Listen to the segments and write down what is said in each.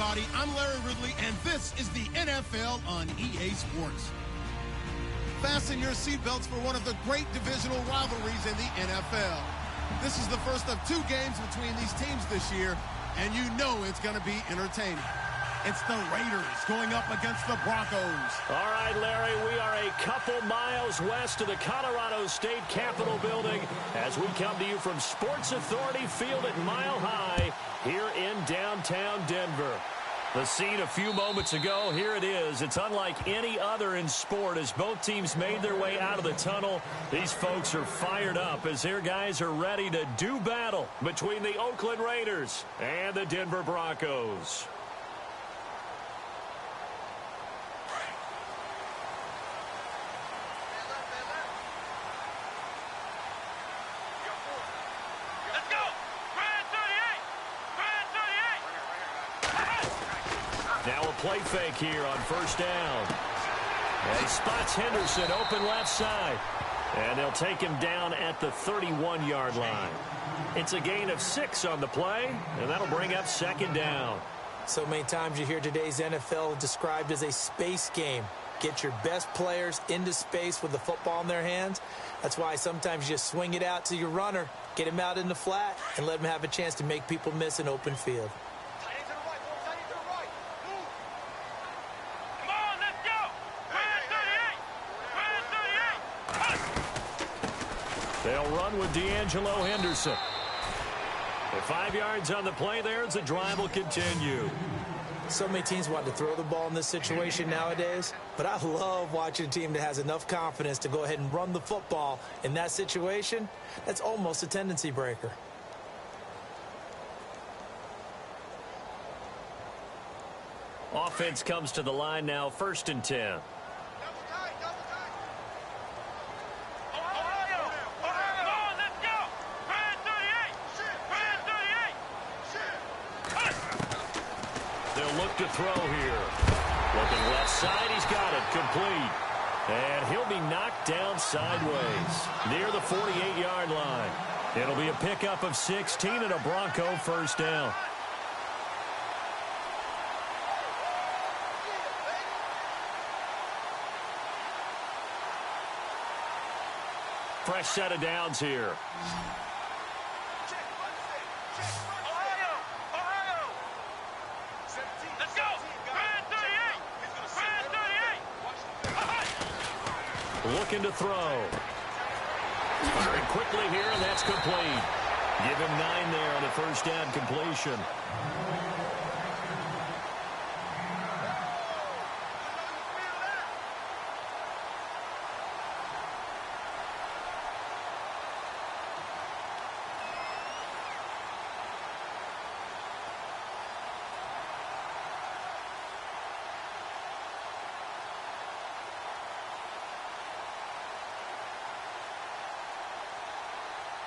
everybody. I'm Larry Ridley, and this is the NFL on EA Sports. Fasten your seatbelts for one of the great divisional rivalries in the NFL. This is the first of two games between these teams this year, and you know it's going to be entertaining. It's the Raiders going up against the Broncos. All right, Larry, we are a couple miles west of the Colorado State Capitol building as we come to you from Sports Authority Field at Mile High here in downtown Denver. The scene a few moments ago, here it is. It's unlike any other in sport as both teams made their way out of the tunnel. These folks are fired up as their guys are ready to do battle between the Oakland Raiders and the Denver Broncos. Now a play fake here on first down. And he spots Henderson open left side. And they'll take him down at the 31-yard line. It's a gain of 6 on the play, and that'll bring up second down. So many times you hear today's NFL described as a space game. Get your best players into space with the football in their hands. That's why sometimes you just swing it out to your runner, get him out in the flat, and let him have a chance to make people miss an open field. They'll run with D'Angelo Henderson. The 5 yards on the play there as the drive will continue. So many teams want to throw the ball in this situation nowadays, but I love watching a team that has enough confidence to go ahead and run the football in that situation. That's almost a tendency breaker. Offense comes to the line now, 1st and 10. To throw here. Looking left side, he's got it. Complete. And he'll be knocked down sideways near the 48-yard line. It'll be a pickup of 16 and a Bronco first down. Fresh set of downs here. Looking to throw. Firing quickly here, and that's complete. Give him 9 there on the first down completion.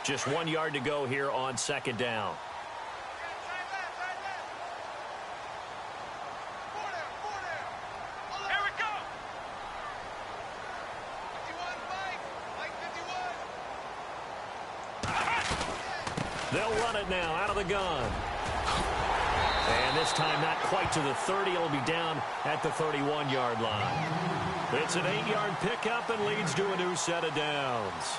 Just 1 yard to go here on second down. Here we go. They'll run it now out of the gun. And this time not quite to the 30. It'll be down at the 31-yard line. It's an 8-yard pickup and leads to a new set of downs.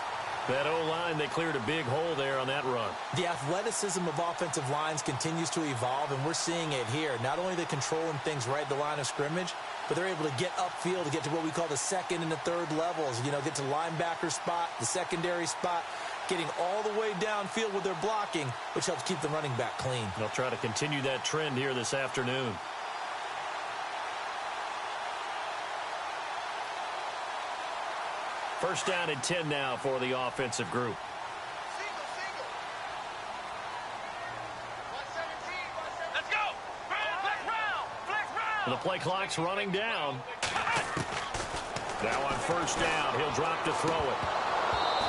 That O-line, they cleared a big hole there on that run. The athleticism of offensive lines continues to evolve, and we're seeing it here. Not only are they controlling things right at the line of scrimmage, but they're able to get upfield to get to what we call the second and the third levels. You know, get to the linebacker spot, the secondary spot, getting all the way downfield with their blocking, which helps keep the running back clean. They'll try to continue that trend here this afternoon. First down and 10 now for the offensive group. Let's go. Flex round. The play clock's running down. Now on first down, he'll drop to throw it.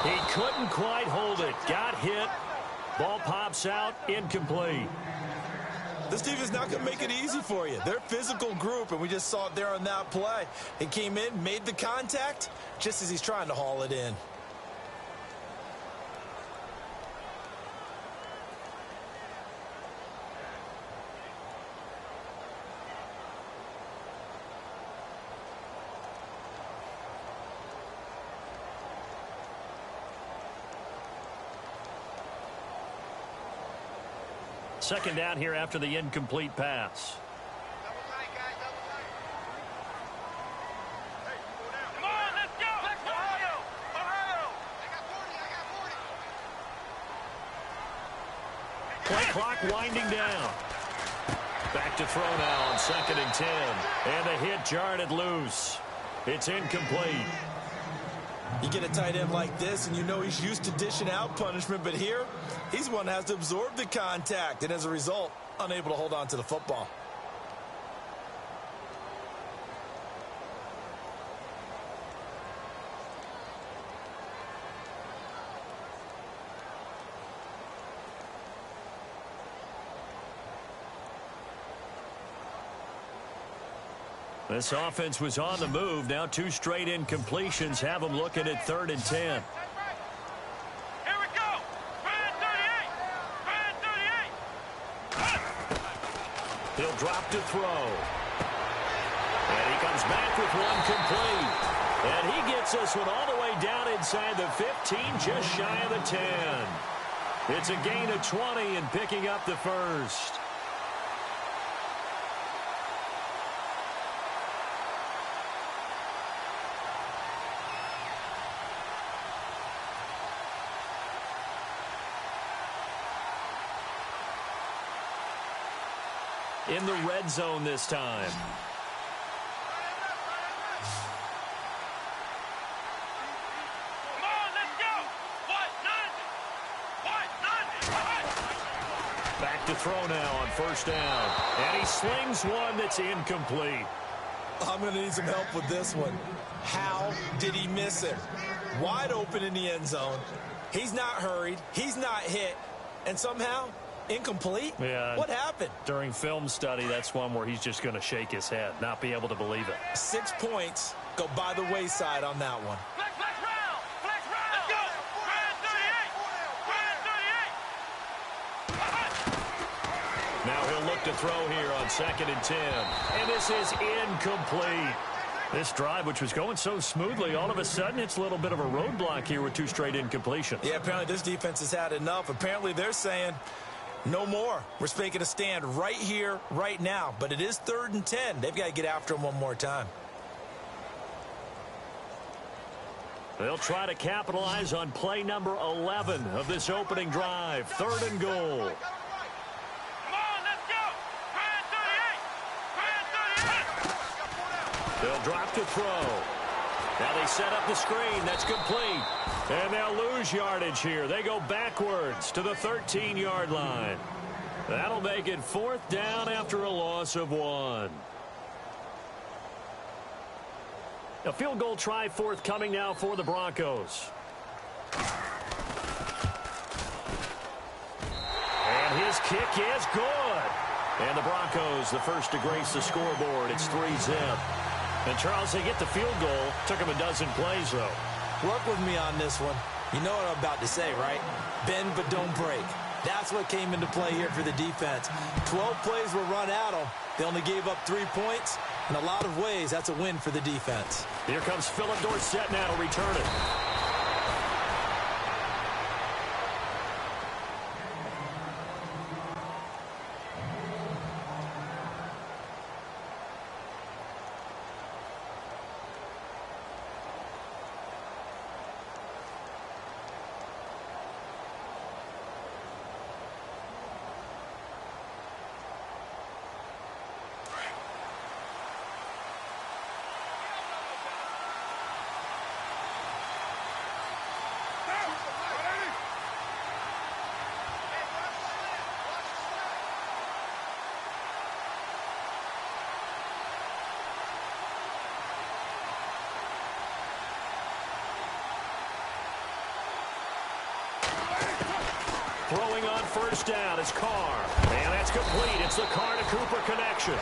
He couldn't quite hold it. Got hit. Ball pops out. Incomplete. This team is not going to make it easy for you. They're a physical group, and we just saw it there on that play. He came in, made the contact, just as he's trying to haul it in. second down here after the incomplete pass. Come on, let's go. Ohio. Play clock winding down. Back to throw now on 2nd and 10. And the hit jarred it loose. It's incomplete. You get a tight end like this, and you know he's used to dishing out punishment, but here, he's one that has to absorb the contact, and as a result, unable to hold on to the football. This offense was on the move. Now 2 straight incompletions have them looking at 3rd and 10. Here we go. Brand 38. Brand 38. He'll drop to throw. And he comes back with one complete. And he gets this one all the way down inside the 15, just shy of the 10. It's a gain of 20 and picking up the first. In the red zone this time. Come on, let's go. What? Back to throw now on 1st down. And he slings one that's incomplete. I'm going to need some help with this one. How did he miss it? Wide open in the end zone. He's not hurried. He's not hit. And somehow, incomplete? Yeah. What happened? During film study, that's one where he's just going to shake his head, not be able to believe it. 6 points go by the wayside on that one. Flex round. Flex round. Let's go. Brand 38. Brand 38. Now he'll look to throw here on 2nd and 10. And this is incomplete. This drive, which was going so smoothly, all of a sudden it's a little bit of a roadblock here with 2 straight incompletions. Yeah, apparently this defense has had enough. Apparently they're saying no more. We're making a stand right here, right now. But it is 3rd and 10. They've got to get after him one more time. They'll try to capitalize on play number 11 of this opening drive. 3rd and goal. Come on, let's go. Brand 38. Brand 38. They'll drop to throw. Now they set up the screen. That's complete. And they'll lose yardage here. They go backwards to the 13-yard line. That'll make it 4th down after a loss of 1. A field goal try forthcoming now for the Broncos. And his kick is good. And the Broncos, the first to grace the scoreboard. It's 3-zip. And, Charles, they get the field goal. Took them a dozen plays, though. Work with me on this one. You know what I'm about to say, right? Bend but don't break. That's what came into play here for the defense. 12 plays were run at them. They only gave up 3 points. In a lot of ways, that's a win for the defense. Here comes Philip Dorsett now to return it. Throwing on 1st down is Carr. And that's complete. It's the Carr to Cooper connection.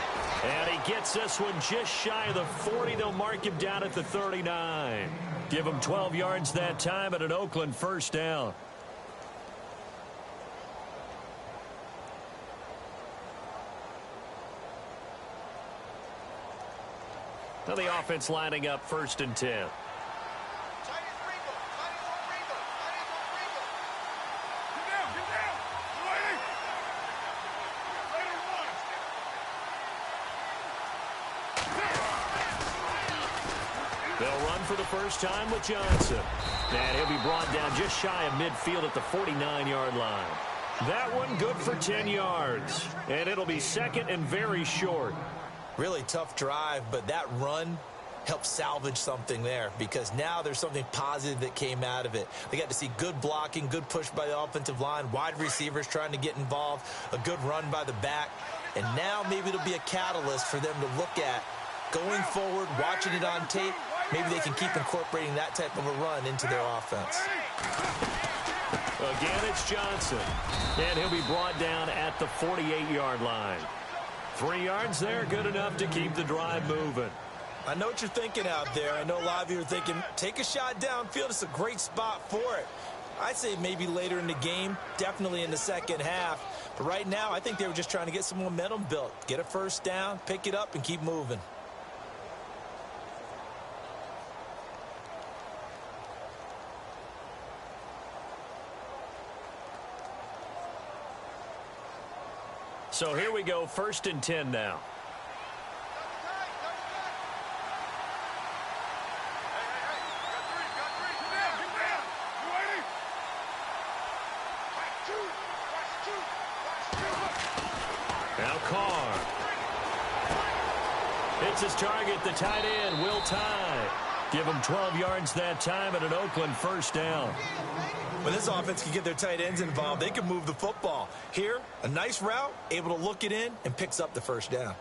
And he gets this one just shy of the 40. They'll mark him down at the 39. Give him 12 yards that time at an Oakland 1st down. Now the offense lining up 1st and 10. They'll run for the first time with Johnson. And he'll be brought down just shy of midfield at the 49-yard line. That one good for 10 yards. And it'll be second and very short. Really tough drive, but that run helped salvage something there because now there's something positive that came out of it. They got to see good blocking, good push by the offensive line, wide receivers trying to get involved, a good run by the back. And now maybe it'll be a catalyst for them to look at going forward, watching it on tape. Maybe they can keep incorporating that type of a run into their offense. Again, it's Johnson. And he'll be brought down at the 48-yard line. 3 yards there, good enough to keep the drive moving. I know what you're thinking out there. I know a lot of you are thinking, take a shot downfield. It's a great spot for it. I'd say maybe later in the game, definitely in the second half. But right now, I think they were just trying to get some momentum built. Get a first down, pick it up, and keep moving. So here we go, 1st and 10 now. Now Carr. Hits his target, the tight end, Will Tye. Give him 12 yards that time at an Oakland first down. When this offense can get their tight ends involved, they can move the football. Here, a nice route, able to look it in, and picks up the first down.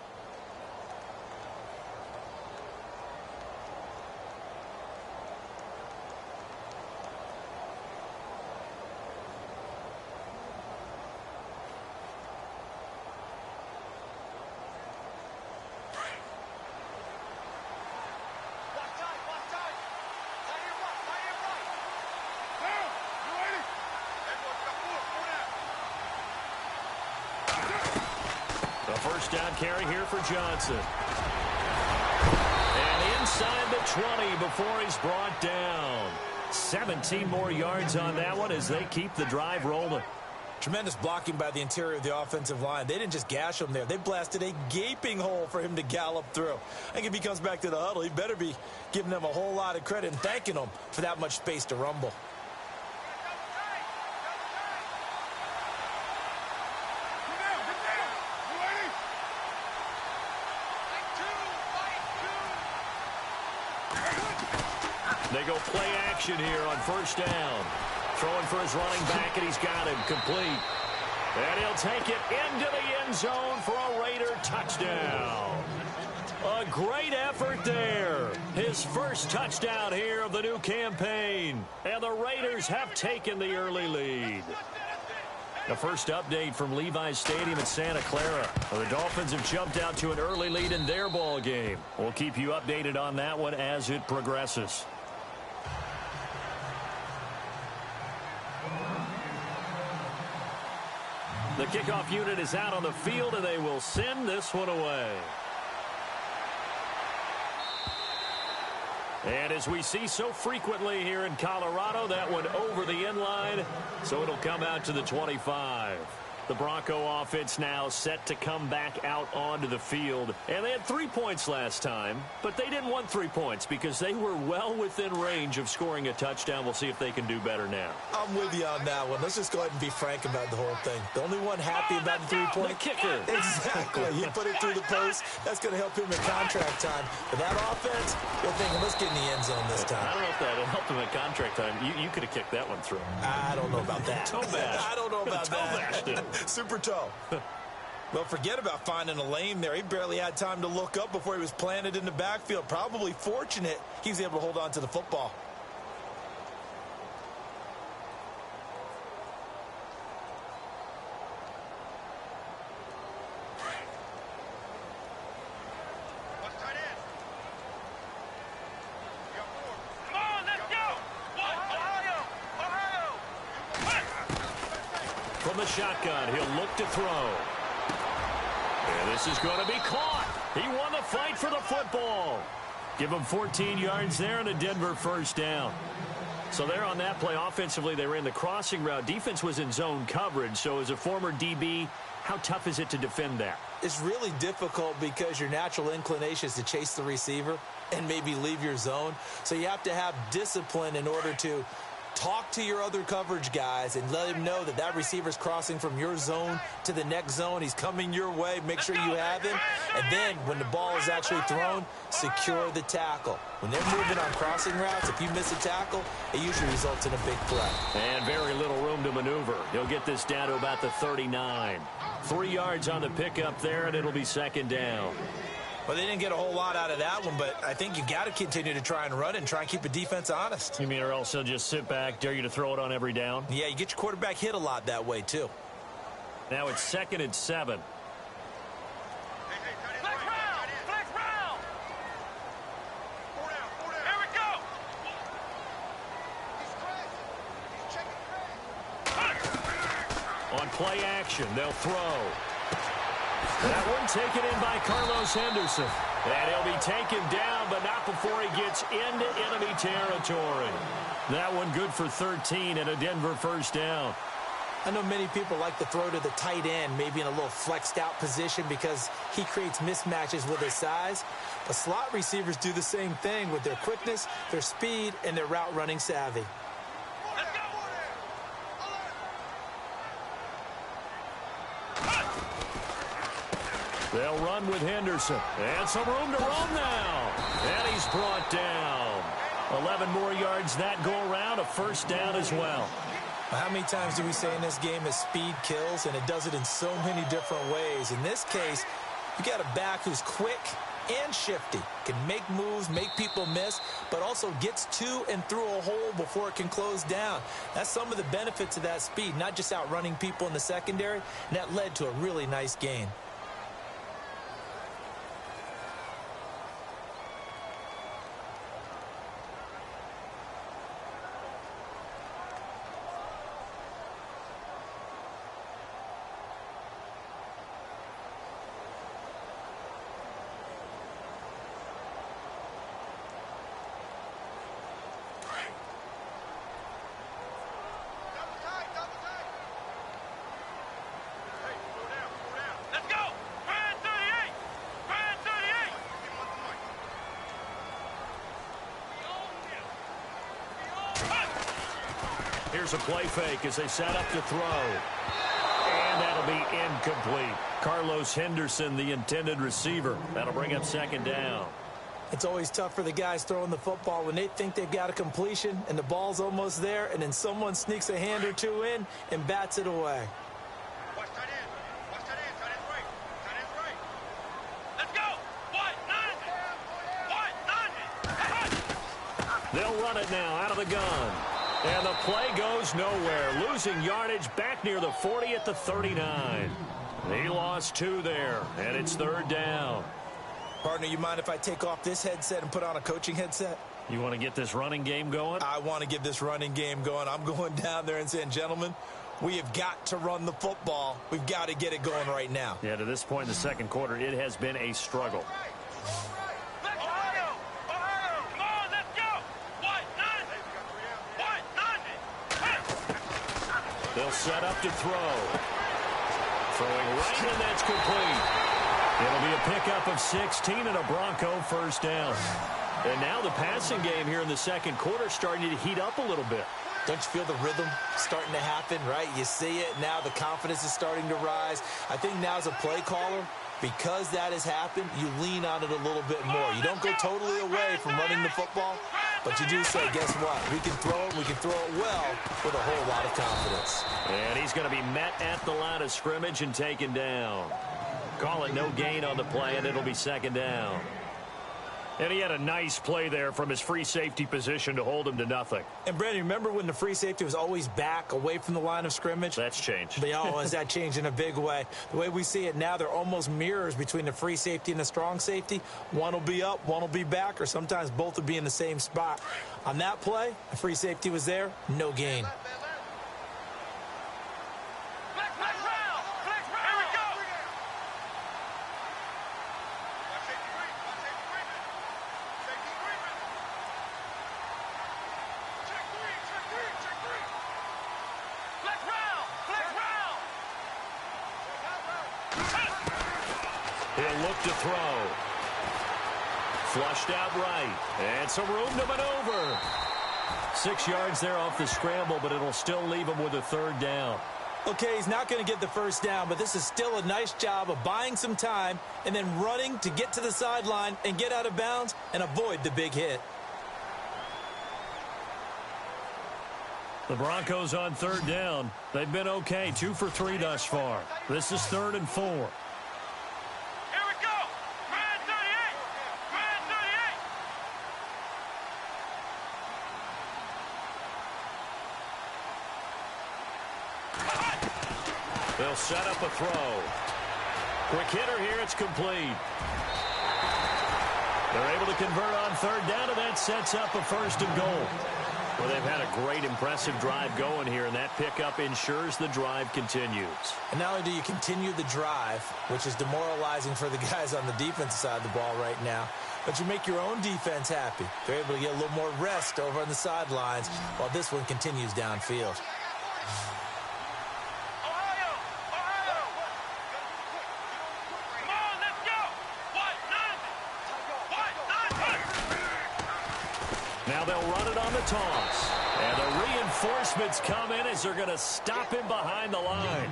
First down carry here for Johnson. And inside the 20 before he's brought down. 17 more yards on that one as they keep the drive rolling. Tremendous blocking by the interior of the offensive line. They didn't just gash him there. They blasted a gaping hole for him to gallop through. I think if he comes back to the huddle, he better be giving them a whole lot of credit and thanking them for that much space to rumble. They go play action here on first down. Throwing for his running back, and he's got him complete. And he'll take it into the end zone for a Raider touchdown. A great effort there. His first touchdown here of the new campaign. And the Raiders have taken the early lead. The first update from Levi's Stadium in Santa Clara. The Dolphins have jumped out to an early lead in their ball game. We'll keep you updated on that one as it progresses. The kickoff unit is out on the field, and they will send this one away. And as we see so frequently here in Colorado, that one over the end line, so it'll come out to the 25. The Bronco offense now set to come back out onto the field. And they had 3 points last time, but they didn't want 3 points because they were well within range of scoring a touchdown. We'll see if they can do better now. I'm with you on that one. Let's just go ahead and be frank about the whole thing. The only one happy about the 3-point kicker. Exactly. He put it through the post. That's going to help him in contract time. But that offense, they're thinking, let's get in the end zone this time. I don't know if that helped him in contract time. You could have kicked that one through. I don't know about that. Toe bash. I don't know about that. Toe Super toe. Well, forget about finding a lane there. He barely had time to look up before he was planted in the backfield. Probably fortunate he was able to hold on to the football. From the shotgun, he'll look to throw. And this is going to be caught. He won the fight for the football. Give him 14 yards there and a Denver first down. So there on that play, offensively, they ran the crossing route. Defense was in zone coverage. So as a former DB, how tough is it to defend that? It's really difficult because your natural inclination is to chase the receiver. and maybe leave your zone. So you have to have discipline in order to talk to your other coverage guys and let him know that that receiver's crossing from your zone to the next zone. He's coming your way. Make sure you have him. And then when the ball is actually thrown, secure the tackle. When they're moving on crossing routes, if you miss a tackle, it usually results in a big play. And very little room to maneuver. He'll get this down to about the 39. 3 yards on the pickup there, and it'll be second down. Well, they didn't get a whole lot out of that one, but I think you got to continue to try and run and try and keep the defense honest. You mean or else they'll just sit back, dare you to throw it on every down? Yeah, you get your quarterback hit a lot that way, too. Now it's 2nd and 7. Flex round! Flex round! 4 down, 4 down. Here we go! He's checking. On play action, they'll throw. That one taken in by Carlos Henderson. And he'll be taken down, but not before he gets into enemy territory. That one good for 13 and a Denver first down. I know many people like to throw to the tight end, maybe in a little flexed out position because he creates mismatches with his size. But slot receivers do the same thing with their quickness, their speed, and their route running savvy. They'll run with Henderson. And some room to roam now. And he's brought down. 11 more yards that go around, a first down as well. How many times do we say in this game that speed kills, and it does it in so many different ways? In this case, you got a back who's quick and shifty, can make moves, make people miss, but also gets to and through a hole before it can close down. That's some of the benefits of that speed, not just outrunning people in the secondary, and that led to a really nice gain. Here's a play fake as they set up to throw. And that'll be incomplete. Carlos Henderson, the intended receiver. That'll bring up second down. It's always tough for the guys throwing the football when they think they've got a completion and the ball's almost there, and then someone sneaks a hand or two in and bats it away. Watch tight end. Watch tight end. Tight end's right. Tight end's right. Let's go. White, 90. White, 90. They'll run it now out of the gun. And the play goes nowhere. Losing yardage back near the 40 at the 39. He lost 2 there, and it's third down. Partner, you mind if I take off this headset and put on a coaching headset? You want to get this running game going? I want to get this running game going. I'm going down there and saying, gentlemen, we have got to run the football. We've got to get it going right now. Yeah, to this point in the second quarter, it has been a struggle. They'll set up to throw. Throwing right, and that's complete. It'll be a pickup of 16 and a Bronco first down. And now the passing game here in the second quarter starting to heat up a little bit. Don't you feel the rhythm starting to happen, right? You see it now. The confidence is starting to rise. I think now as a play caller, because that has happened, you lean on it a little bit more. You don't go totally away from running the football, but you do say, guess what? We can throw it. We can throw it well with a whole lot of confidence. And he's going to be met at the line of scrimmage and taken down. Call it no gain on the play, and it'll be second down. And he had a nice play there from his free safety position to hold him to nothing. And, Brandon, remember when the free safety was always back away from the line of scrimmage? That's changed. But, has that changed in a big way? The way we see it now, they're almost mirrors between the free safety and the strong safety. One will be up, one will be back, or sometimes both will be in the same spot. On that play, the free safety was there, no gain. He'll look to throw. Flushed out right. And some room to maneuver. 6 yards there off the scramble, but it'll still leave him with a third down. Okay, he's not going to get the first down, but this is still a nice job of buying some time and then running to get to the sideline and get out of bounds and avoid the big hit. The Broncos on third down. They've been okay, 2 for 3 thus far. This is 3rd and 4. Here we go. Grand 38. Grand 38. They'll set up a throw. Quick hitter here. It's complete. They're able to convert on third down, and that sets up a 1st and goal. Well, they've had a great, impressive drive going here, and that pickup ensures the drive continues. And not only do you continue the drive, which is demoralizing for the guys on the defensive side of the ball right now, but you make your own defense happy. They're able to get a little more rest over on the sidelines while this one continues downfield. Now they'll run it on the toss. And the reinforcements come in as they're going to stop him behind the line.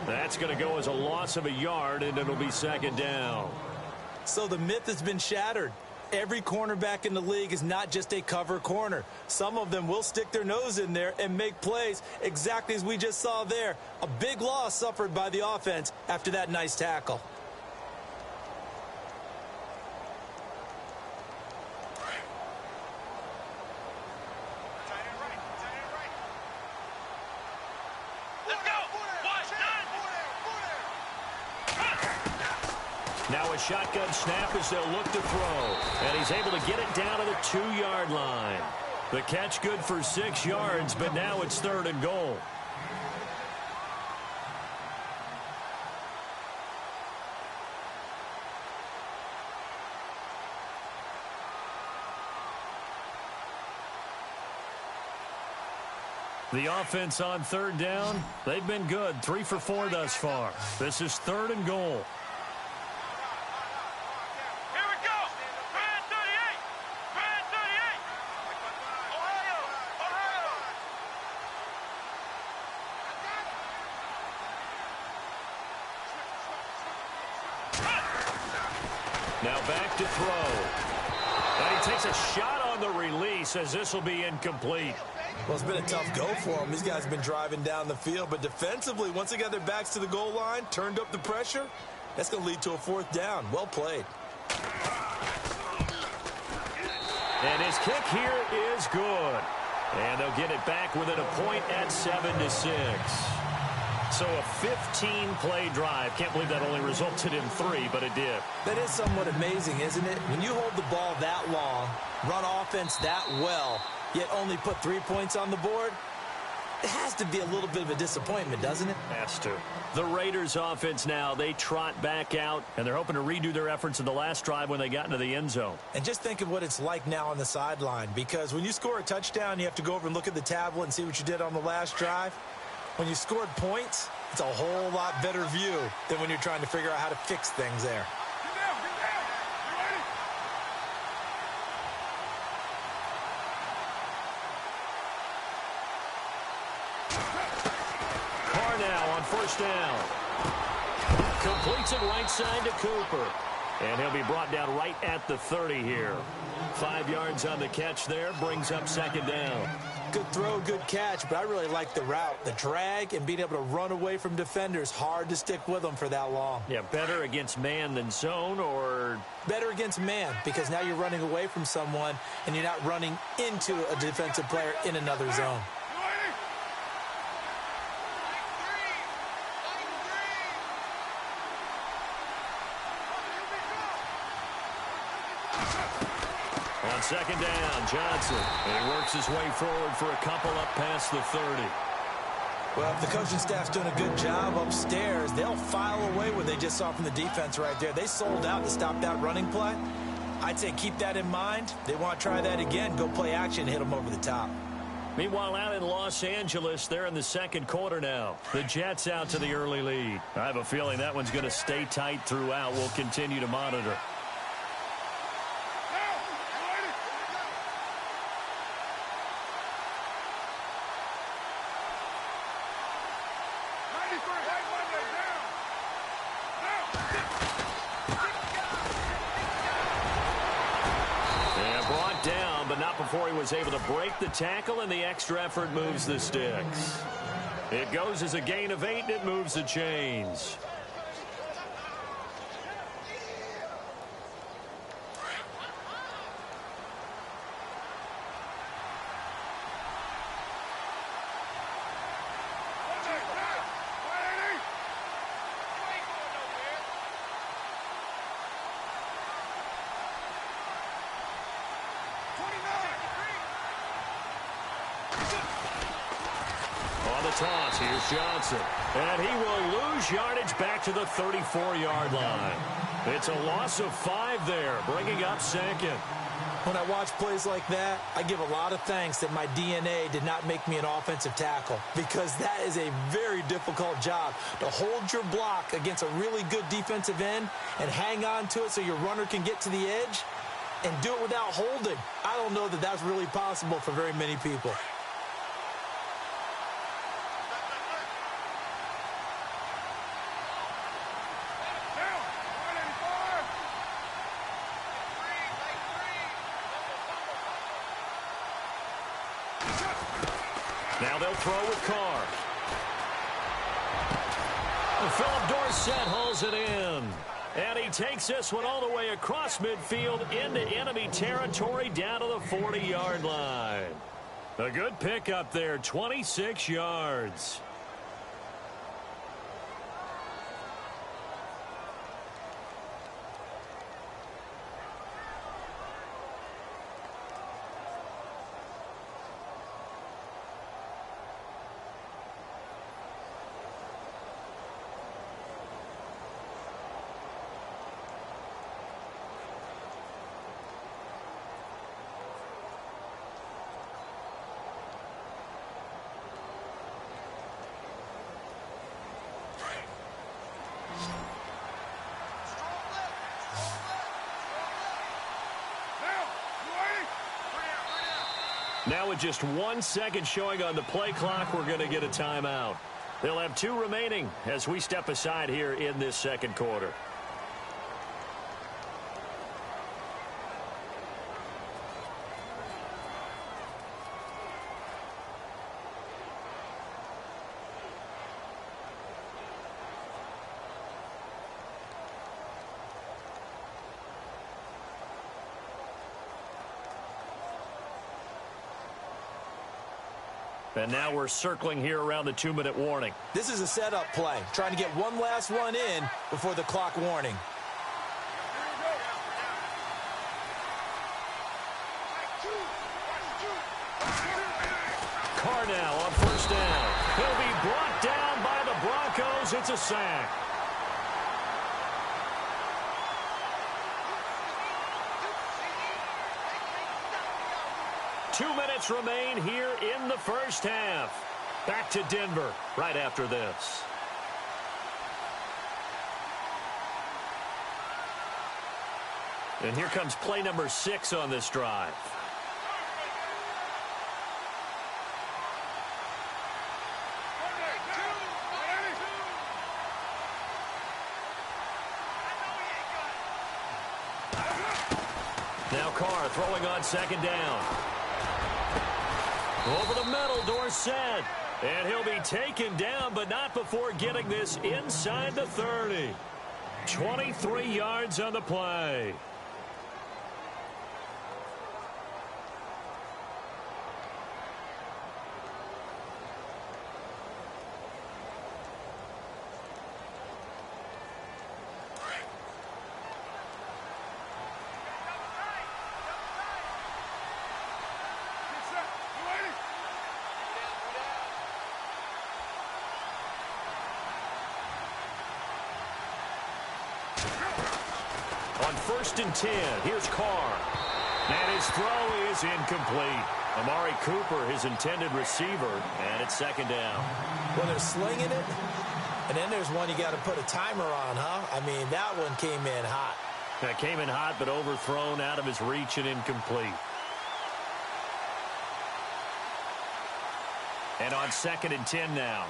That's going to go as a loss of a yard, and it'll be 2nd down. So the myth has been shattered. Every cornerback in the league is not just a cover corner. Some of them will stick their nose in there and make plays exactly as we just saw there. A big loss suffered by the offense after that nice tackle. Now a shotgun snap as they'll look to throw. And he's able to get it down to the 2-yard line. The catch good for 6 yards, but now it's 3rd and goal. The offense on third down, they've been good. 3 for 4 thus far. This is 3rd and goal. Now back to throw. And he takes a shot on the release as this will be incomplete. Well, it's been a tough go for them. These guys have been driving down the field, but defensively, once they got their backs to the goal line, turned up the pressure, that's going to lead to a 4th down. Well played. And his kick here is good. And they'll get it back within a point at 7-6. So a 15-play drive. Can't believe that only resulted in 3, but it did. That is somewhat amazing, isn't it? When you hold the ball that long, run offense that well, yet only put 3 points on the board, it has to be a little bit of a disappointment, doesn't it? Has to. The Raiders offense now, they trot back out, and they're hoping to redo their efforts in the last drive when they got into the end zone. And just think of what it's like now on the sideline, because when you score a touchdown, you have to go over and look at the tablet and see what you did on the last drive. When you scored points, it's a whole lot better view than when you're trying to figure out how to fix things there. Carr now on 1st down. Completes it right side to Cooper. And he'll be brought down right at the 30 here. 5 yards on the catch there, brings up 2nd down. Good throw, good catch, but I really like the route. The drag and being able to run away from defenders, hard to stick with them for that long. Yeah, better against man than zone, or? Better against man, because now you're running away from someone and you're not running into a defensive player in another zone. On 2nd down, Johnson. And he works his way forward for a couple up past the 30. Well, if the coaching staff's doing a good job upstairs, they'll file away what they just saw from the defense right there. They sold out to stop that running play. I'd say keep that in mind. They want to try that again. Go play action, hit them over the top. Meanwhile, out in Los Angeles, they're in the 2nd quarter now. The Jets out to the early lead. I have a feeling that one's going to stay tight throughout. We'll continue to monitor. And brought down, but not before he was able to break the tackle, and the extra effort moves the sticks. It goes as a gain of 8, and it moves the chains. Toss. Here's Johnson. And he will lose yardage back to the 34-yard line. It's a loss of 5 there, bringing up second. When I watch plays like that, I give a lot of thanks that my DNA did not make me an offensive tackle, because that is a very difficult job, to hold your block against a really good defensive end and hang on to it so your runner can get to the edge and do it without holding. I don't know that that's really possible for very many people. Now they'll throw with Carr. Philip Dorsett hauls it in. And he takes this one all the way across midfield into enemy territory down to the 40-yard line. A good pickup there, 26 yards. Now with just 1 second showing on the play clock, we're going to get a timeout. They'll have 2 remaining as we step aside here in this second quarter. And now we're circling here around the 2-minute warning. This is a setup play, trying to get one last one in before the clock warning. Carr now on first down. He'll be brought down by the Broncos. It's a sack. Two minutes remain here in the first half. Back to Denver right after this. And here comes play number 6 on this drive. Now Carr throwing on second down. Over the middle, Dorsett. And he'll be taken down, but not before getting this inside the 30. 23 yards on the play. On 1st and 10, here's Carr. And his throw is incomplete. Amari Cooper, his intended receiver, and it's second down. Well, they're slinging it, and then there's one you got to put a timer on, huh? I mean, that one came in hot. That came in hot, but overthrown out of his reach and incomplete. And on 2nd and 10 now.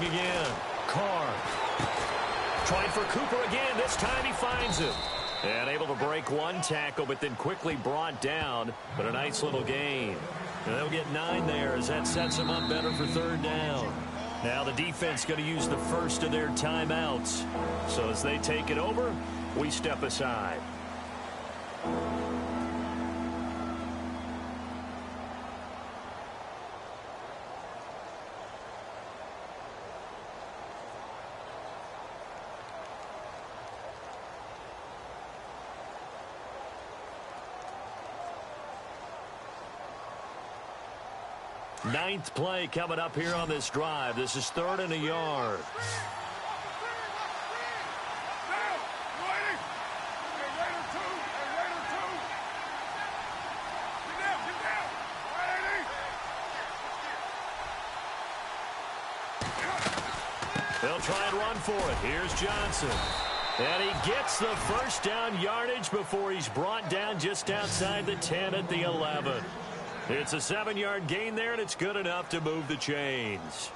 throwing again. Carr. Trying for Cooper again. This time he finds him. And able to break one tackle, but then quickly brought down. But a nice little gain. And they'll get 9 there as that sets them up better for 3rd down. Now the defense going to use the first of their timeouts. So as they take it over, we step aside. Ninth play coming up here on this drive. This is 3rd and a yard. They'll try and run for it. Here's Johnson. And he gets the first down yardage before he's brought down just outside the 10 at the 11. It's a 7-yard gain there, and it's good enough to move the chains.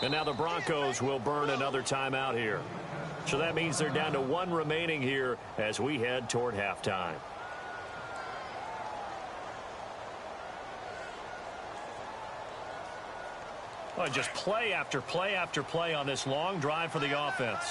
And now the Broncos will burn another timeout here. So that means they're down to 1 remaining here as we head toward halftime. Oh, just play after play after play on this long drive for the offense.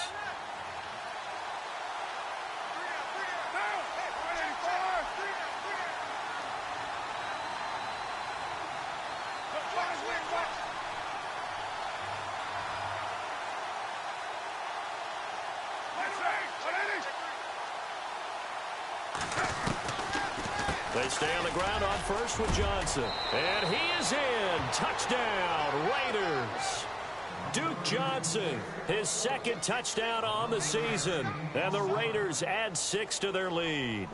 They stay on the ground on first with Johnson. And he is in. Touchdown, Raiders. Duke Johnson, his 2nd touchdown on the season. And the Raiders add 6 to their lead.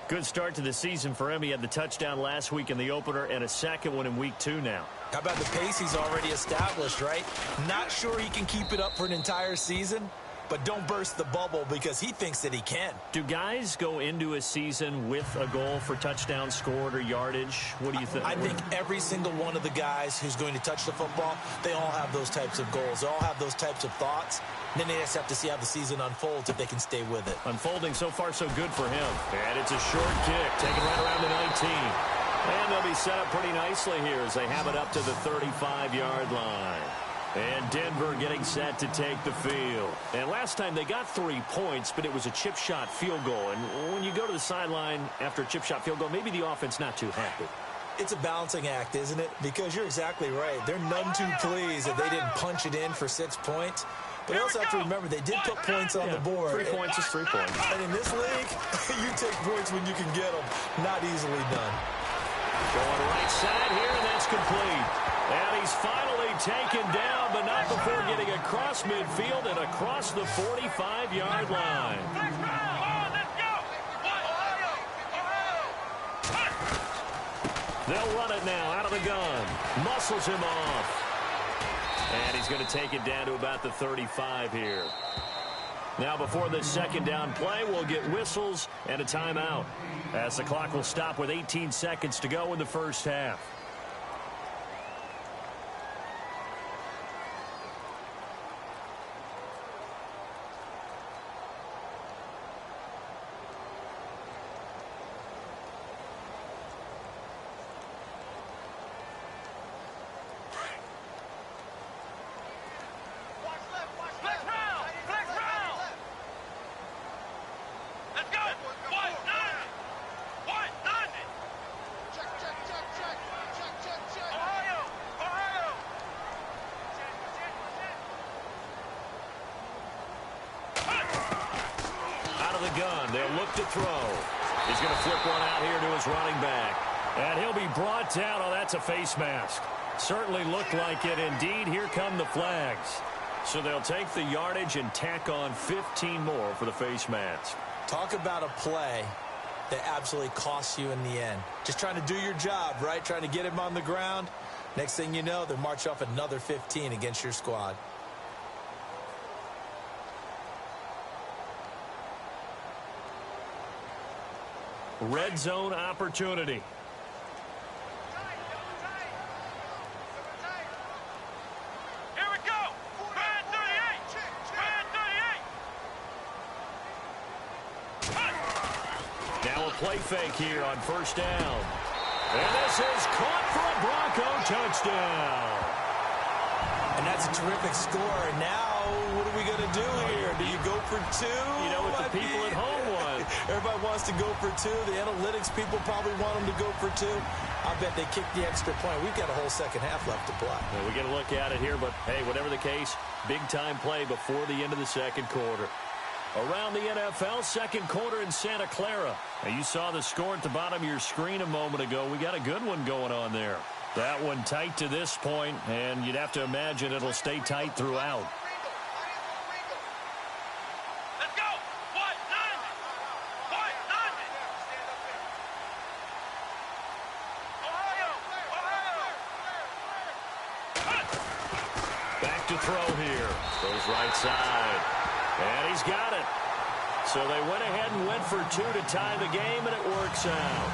Good start to the season for him. He had the touchdown last week in the opener and a 2nd one in week 2 now. How about the pace he's already established, right? Not sure he can keep it up for an entire season, but don't burst the bubble because he thinks that he can. Do guys go into a season with a goal for touchdown scored or yardage? What do you think? I think every single one of the guys who's going to touch the football, they all have those types of goals. They all have those types of thoughts. And then they just have to see how the season unfolds if they can stay with it. Unfolding so far so good for him. And it's a short kick, taken right around the 19. And they'll be set up pretty nicely here as they have it up to the 35-yard line. And Denver getting set to take the field. And last time they got 3 points, but it was a chip shot field goal. And when you go to the sideline after a chip shot field goal, maybe the offense not too happy. It's a balancing act, isn't it? Because you're exactly right. They're none too pleased that they didn't punch it in for 6 points. But you also have to remember they did put points on the board. 3 points is 3 points. And in this league, you take points when you can get them. Not easily done. Going right side here, and that's complete. And he's finally taken down, but not before getting across midfield and across the 45-yard line. They'll run it now out of the gun. Muscles him off. And he's going to take it down to about the 35 here. Now before this 2nd down play, we'll get whistles and a timeout as the clock will stop with 18 seconds to go in the first half. Gun. They'll look to throw. He's going to flip one out here to his running back. And he'll be brought down. Oh, that's a face mask. Certainly looked like it. Indeed, here come the flags. So they'll take the yardage and tack on 15 more for the face mask. Talk about a play that absolutely costs you in the end. Just trying to do your job, right? Trying to get him on the ground. Next thing you know, they'll march off another 15 against your squad. Red zone opportunity. little play fake here on first down. And this is caught for a Bronco touchdown. And that's a terrific score. And now, what are we going to do here? Do you go for two? You know what the people at home want. Everybody wants to go for two. The analytics people probably want them to go for two. I bet they kick the extra point. We've got a whole second half left to play. Yeah, we get a look at it here, but, hey, whatever the case, big-time play before the end of the second quarter. Around the NFL, second quarter in Santa Clara. Now, you saw the score at the bottom of your screen a moment ago. We got a good one going on there. That one tight to this point, and you'd have to imagine it'll stay tight throughout. Let's go. What? None. What? None. Ohio. Back to throw here. Goes right side. And he's got it. So they went ahead and went for two to tie the game, and it works out.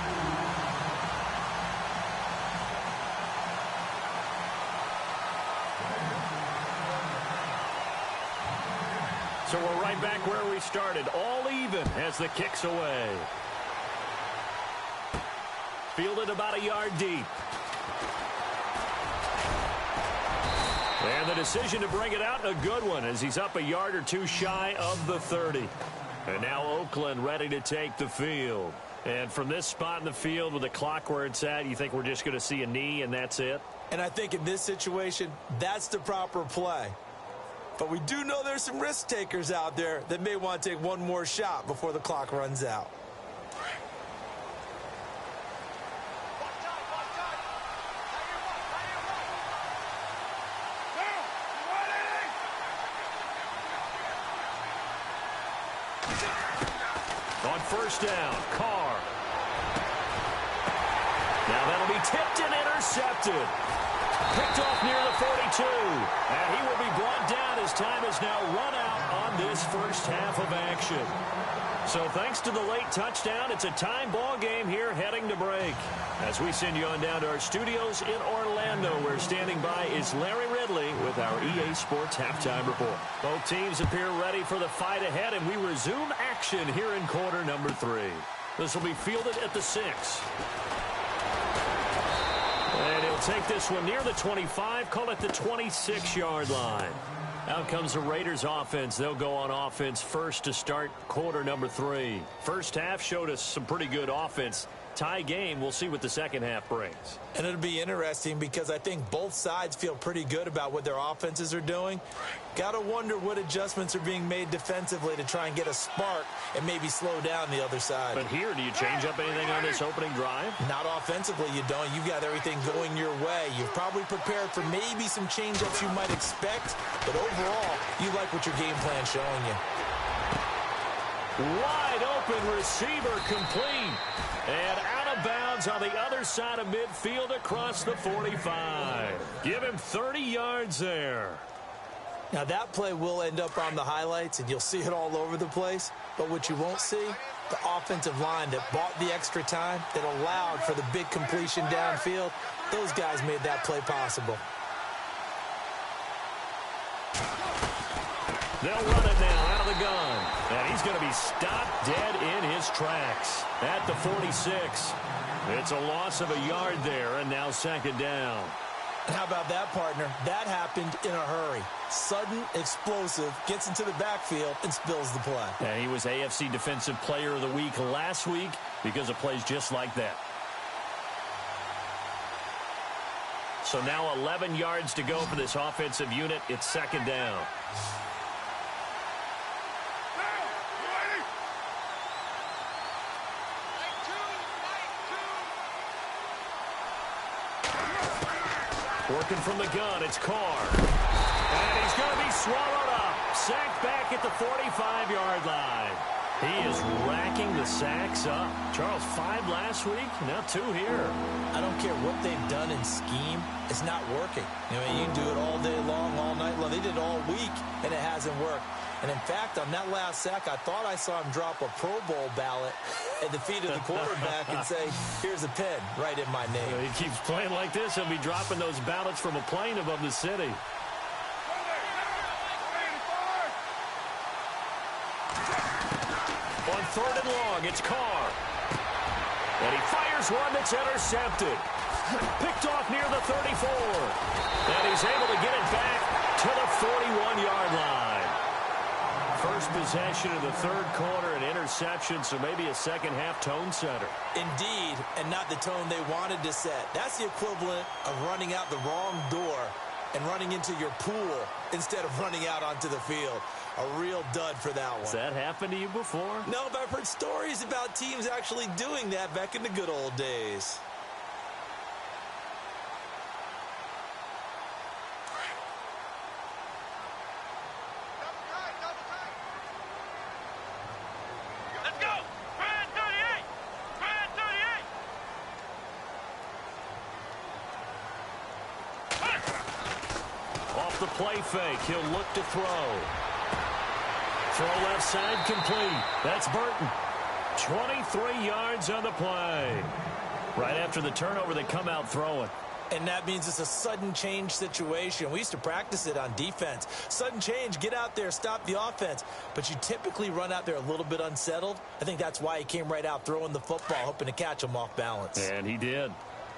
So we're right back where we started, all even as the kick's away. Fielded about a yard deep. And the decision to bring it out, a good one, as he's up a yard or two shy of the 30. And now Oakland ready to take the field. And from this spot in the field with the clock where it's at, you think we're just going to see a knee and that's it? And I think in this situation, that's the proper play. But we do know there's some risk takers out there that may want to take one more shot before the clock runs out. On first down, Carr. Now that'll be tipped and intercepted. Picked off near the 42. And he will be brought down as time is now run out on this first half of action. So thanks to the late touchdown, it's a time ball game here heading to break. As we send you on down to our studios in Orlando, where standing by is Larry Ridley with our EA Sports Halftime Report. Both teams appear ready for the fight ahead, and we resume action here in quarter number 3. This will be fielded at the 6. And he'll take this one near the 25, call it the 26-yard line. Out comes the Raiders offense. They'll go on offense first to start quarter number 3. First half showed us some pretty good offense. Tie game, we'll see what the second half brings. And it'll be interesting because I think both sides feel pretty good about what their offenses are doing. Got to wonder what adjustments are being made defensively to try and get a spark and maybe slow down the other side. But here, do you change up anything on this opening drive? Not offensively, you don't. You've got everything going your way. You've probably prepared for maybe some change-ups you might expect, but overall, you like what your game plan's showing you. Wide open receiver complete. And out of bounds on the other side of midfield across the 45. Give him 30 yards there. Now, that play will end up on the highlights, and you'll see it all over the place. But what you won't see, the offensive line that bought the extra time, that allowed for the big completion downfield, those guys made that play possible. They'll run it now out of the gun. And he's going to be stopped dead in his tracks at the 46. It's a loss of a yard there, and now second down. How about that, partner? That happened in a hurry. Sudden, explosive, gets into the backfield, and spills the play. And he was AFC Defensive Player of the Week last week because of plays just like that. So now 11 yards to go for this offensive unit. It's second down. Working from the gun, it's Carr. And he's going to be swallowed up. Sacked back at the 45-yard line. He is racking the sacks up. Charles, 5 last week, now 2 here. I don't care what they've done in scheme. It's not working. I mean, you can do it all day long, all night long. They did it all week, and it hasn't worked. And, in fact, on that last sack, I thought I saw him drop a Pro Bowl ballot at the feet of the quarterback and say, here's a pen right in my name. He keeps playing like this. He'll be dropping those ballots from a plane above the city. On third and long, it's Carr. And he fires one that's intercepted. Picked off near the 34. And he's able to get it back to the 41-yard line. First possession of the third quarter, an interception, so maybe a second-half tone setter. Indeed, and not the tone they wanted to set. That's the equivalent of running out the wrong door and running into your pool instead of running out onto the field. A real dud for that one. Has that happened to you before? No, but I've heard stories about teams actually doing that back in the good old days. Let's go! Brand 38! Brand 38! Off the play fake, he'll look to throw. Throw left side complete. That's Burton. 23 yards on the play. Right after the turnover, they come out throwing. And that means it's a sudden change situation. We used to practice it on defense. Sudden change, get out there, stop the offense. But you typically run out there a little bit unsettled. I think that's why he came right out throwing the football, hoping to catch him off balance. And he did.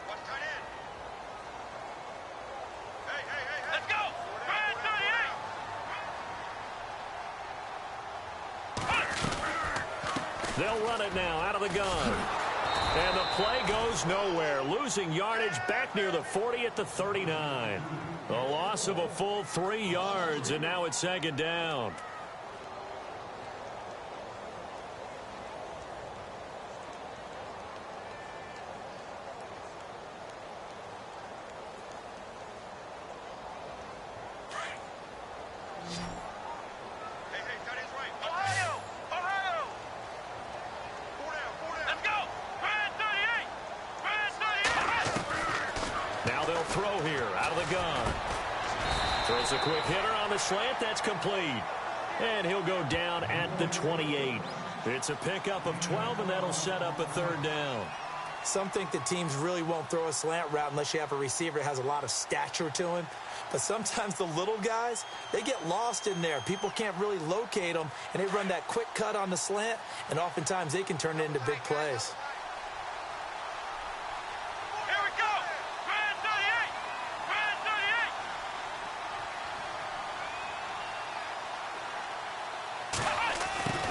Watch tight end. Hey. Let's go! Brand 38! They'll run it now out of the gun. And the play goes nowhere. Losing yardage back near the 40 at the 39. A loss of a full 3 yards, and now it's second down. Hey, tight end's right. Ohio! Four down. Let's go! Brand 38! Brand 38! Now they'll throw here out of the gun. Throws a quick hitter on the slant. That's complete. And he'll go down at the 28. It's a pickup of 12, and that'll set up a third down. Some think that teams really won't throw a slant route unless you have a receiver that has a lot of stature to him. But sometimes the little guys, they get lost in there. People can't really locate them, and they run that quick cut on the slant, and oftentimes they can turn it into big plays. Here we go! Brand 38! Brand 38!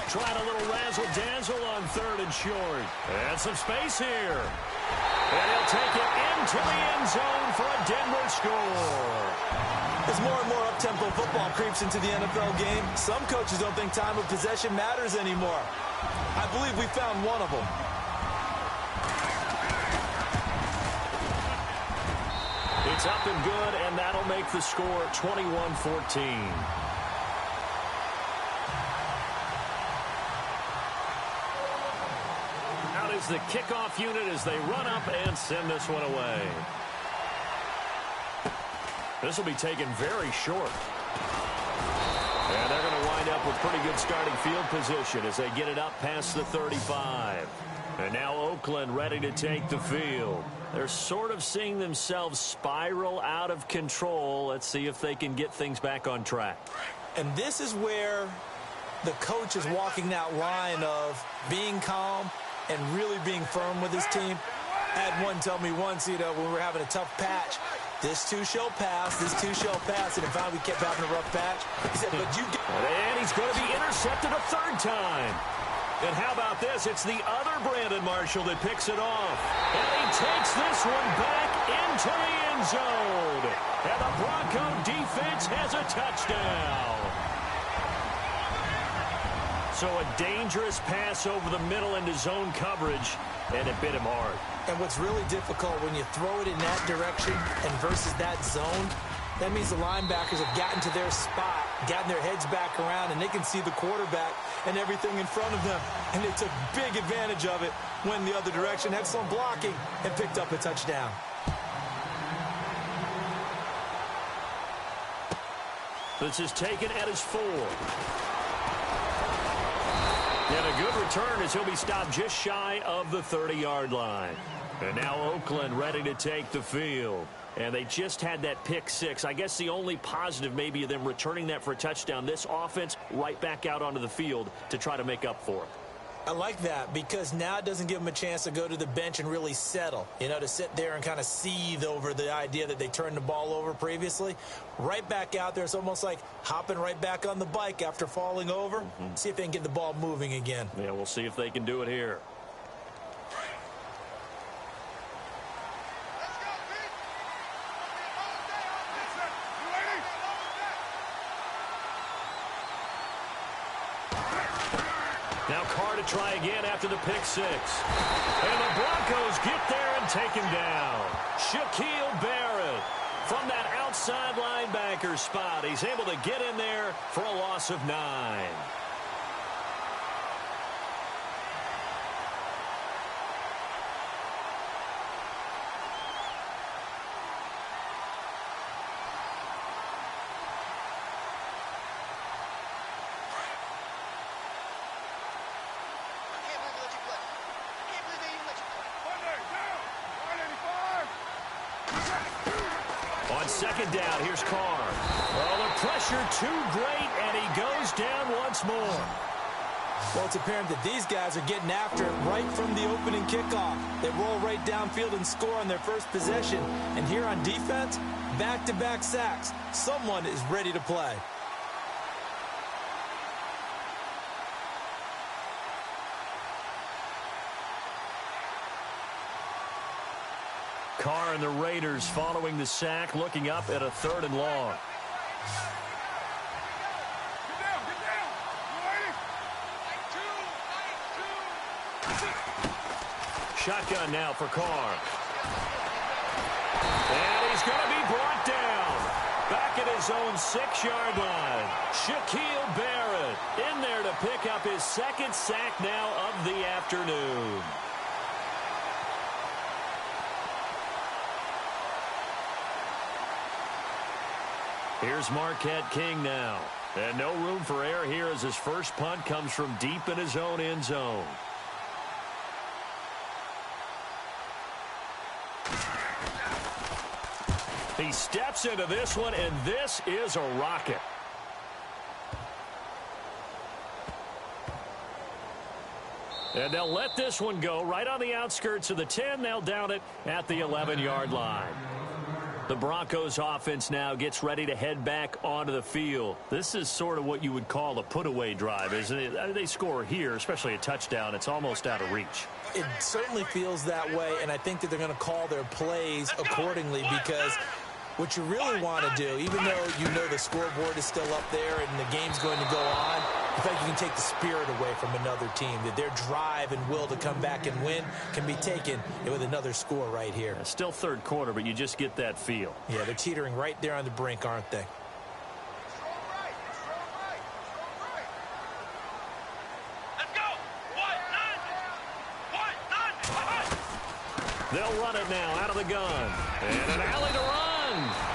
Trying a little razzle-dazzle on third and short. And some space here. And he'll take it into the end zone for a Denver score. As more and more up-tempo football creeps into the NFL game, some coaches don't think time of possession matters anymore. I believe we found one of them. It's up and good, and that'll make the score 21-14. Out is the kickoff unit as they run up and send this one away. This will be taken very short. And they're going to wind up with pretty good starting field position as they get it up past the 35. And now Oakland ready to take the field. They're sort of seeing themselves spiral out of control. Let's see if they can get things back on track. And this is where the coach is walking that line of being calm and really being firm with his team. I had one tell me once, when we were having a tough patch, this too shall pass, this too shall pass, and if we kept having a rough patch, he said, but you get... And he's going to be intercepted a third time. And how about this? It's the other Brandon Marshall that picks it off. And he takes this one back into the end zone. And the Bronco defense has a touchdown. So a dangerous pass over the middle into zone coverage, and it bit him hard. And what's really difficult when you throw it in that direction and versus that zone, that means the linebackers have gotten to their spot, gotten their heads back around, and they can see the quarterback and everything in front of them. And they took big advantage of it, went the other direction, excellent blocking, and picked up a touchdown. This is taken at his 4. And a good return as he'll be stopped just shy of the 30-yard line. And now Oakland ready to take the field. And they just had that pick 6. I guess the only positive maybe of them returning that for a touchdown. This offense right back out onto the field to try to make up for it. I like that because now it doesn't give them a chance to go to the bench and really settle, to sit there and kind of seethe over the idea that they turned the ball over previously. Right back out there, it's almost like hopping right back on the bike after falling over. See if they can get the ball moving again. Yeah, we'll see if they can do it here. Now Carr to try again after the pick six. And the Broncos get there and take him down. Shaquille Barrett from that outside linebacker spot. He's able to get in there for a loss of 9. On second down, here's Carr. Well, the pressure too great, and he goes down once more. Well, it's apparent that these guys are getting after it right from the opening kickoff. They roll right downfield and score on their first possession. And here on defense, back-to-back sacks. Someone is ready to play. Carr and the Raiders following the sack, looking up at a 3rd and long. Shotgun now for Carr. And he's going to be brought down. Back at his own 6-yard line. Shaquille Barrett in there to pick up his 2nd sack now of the afternoon. Here's Marquette King now. And no room for error here as his first punt comes from deep in his own end zone. He steps into this one, and this is a rocket. And they'll let this one go right on the outskirts of the 10. They'll down it at the 11-yard line. The Broncos offense now gets ready to head back onto the field. This is sort of what you would call a put-away drive, isn't it? They score here, especially a touchdown. It's almost out of reach. It certainly feels that way, and I think that they're going to call their plays accordingly because what you really want to do, even though you know the scoreboard is still up there and the game's going to go on, in fact, you can take the spirit away from another team, that their drive and will to come back and win can be taken with another score right here. Still 3rd quarter, but you just get that feel. Yeah, they're teetering right there on the brink, aren't they? They'll run it now out of the gun. And an alley to run.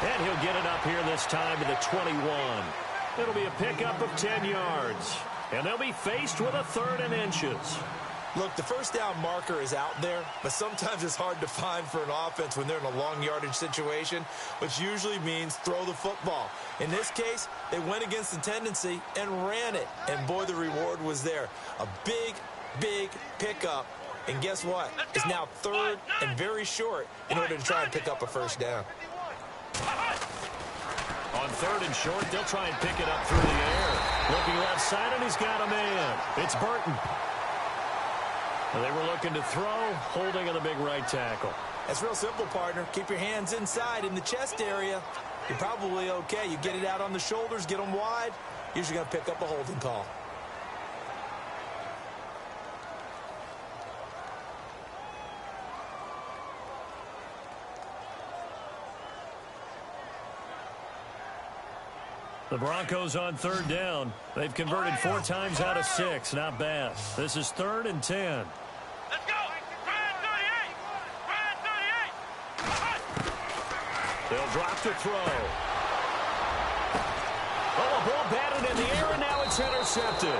And he'll get it up here this time to the 21. It'll be a pickup of 10 yards. And they'll be faced with a 3rd and inches. Look, the first down marker is out there, but sometimes it's hard to find for an offense when they're in a long yardage situation, which usually means throw the football. In this case, they went against the tendency and ran it. And boy, the reward was there. A big, big pickup. And guess what? It's now 3rd and very short in order to try and pick up a first down. On 3rd and short, they'll try and pick it up through the air. Looking left side, and he's got a man. It's Burton. They were looking to throw, holding on the big right tackle. That's real simple, partner. Keep your hands inside in the chest area. You're probably okay. You get it out on the shoulders, get them wide. Usually going to pick up a holding call. The Broncos on 3rd down. They've converted 4 times out of 6. Not bad. This is 3rd and 10. Let's go! Brad 38! Brad 38! They'll drop to throw. Oh, a ball batted in the air, and now it's intercepted.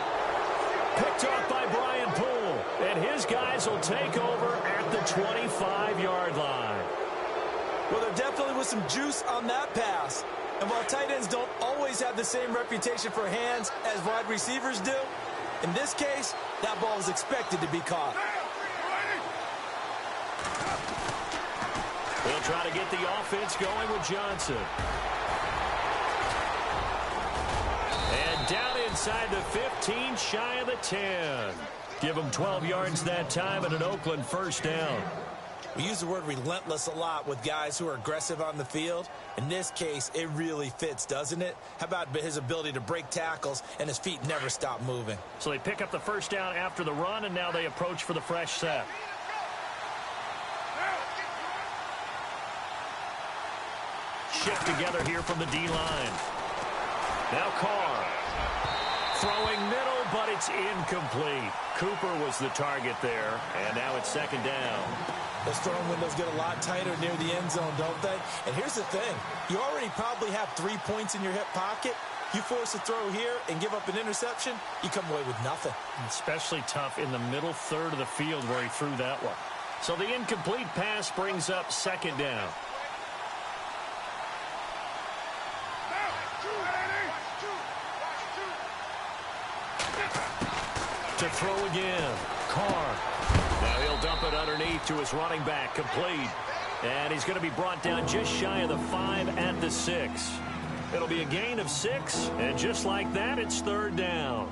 Picked off by Brian Poole. And his guys will take over at the 25-yard line. Well, there definitely was some juice on that pass. And while tight ends don't always have the same reputation for hands as wide receivers do, In this case, that ball was expected to be caught. They'll try to get the offense going with Johnson. And down inside the 15, shy of the 10. Give them 12 yards that time and an Oakland first down. We use the word relentless a lot with guys who are aggressive on the field. In this case, it really fits, doesn't it? How about his ability to break tackles and his feet never stop moving? So they pick up the first down after the run, and now they approach for the fresh set. Shift together here from the D-line. Now Carr. Throwing middle, but it's incomplete. Cooper was the target there, and now it's second down. Those throwing windows get a lot tighter near the end zone, don't they? And here's the thing. You already probably have 3 points in your hip pocket. You force a throw here and give up an interception, you come away with nothing. Especially tough in the middle third of the field where he threw that one. So the incomplete pass brings up second down. To throw again. Carr. Now he'll dump it underneath to his running back. Complete. And he's going to be brought down just shy of the 5 at the 6. It'll be a gain of 6. And just like that, it's third down.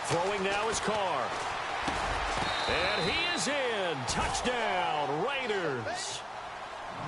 Throwing now is Carr. And he is in. Touchdown, Raiders.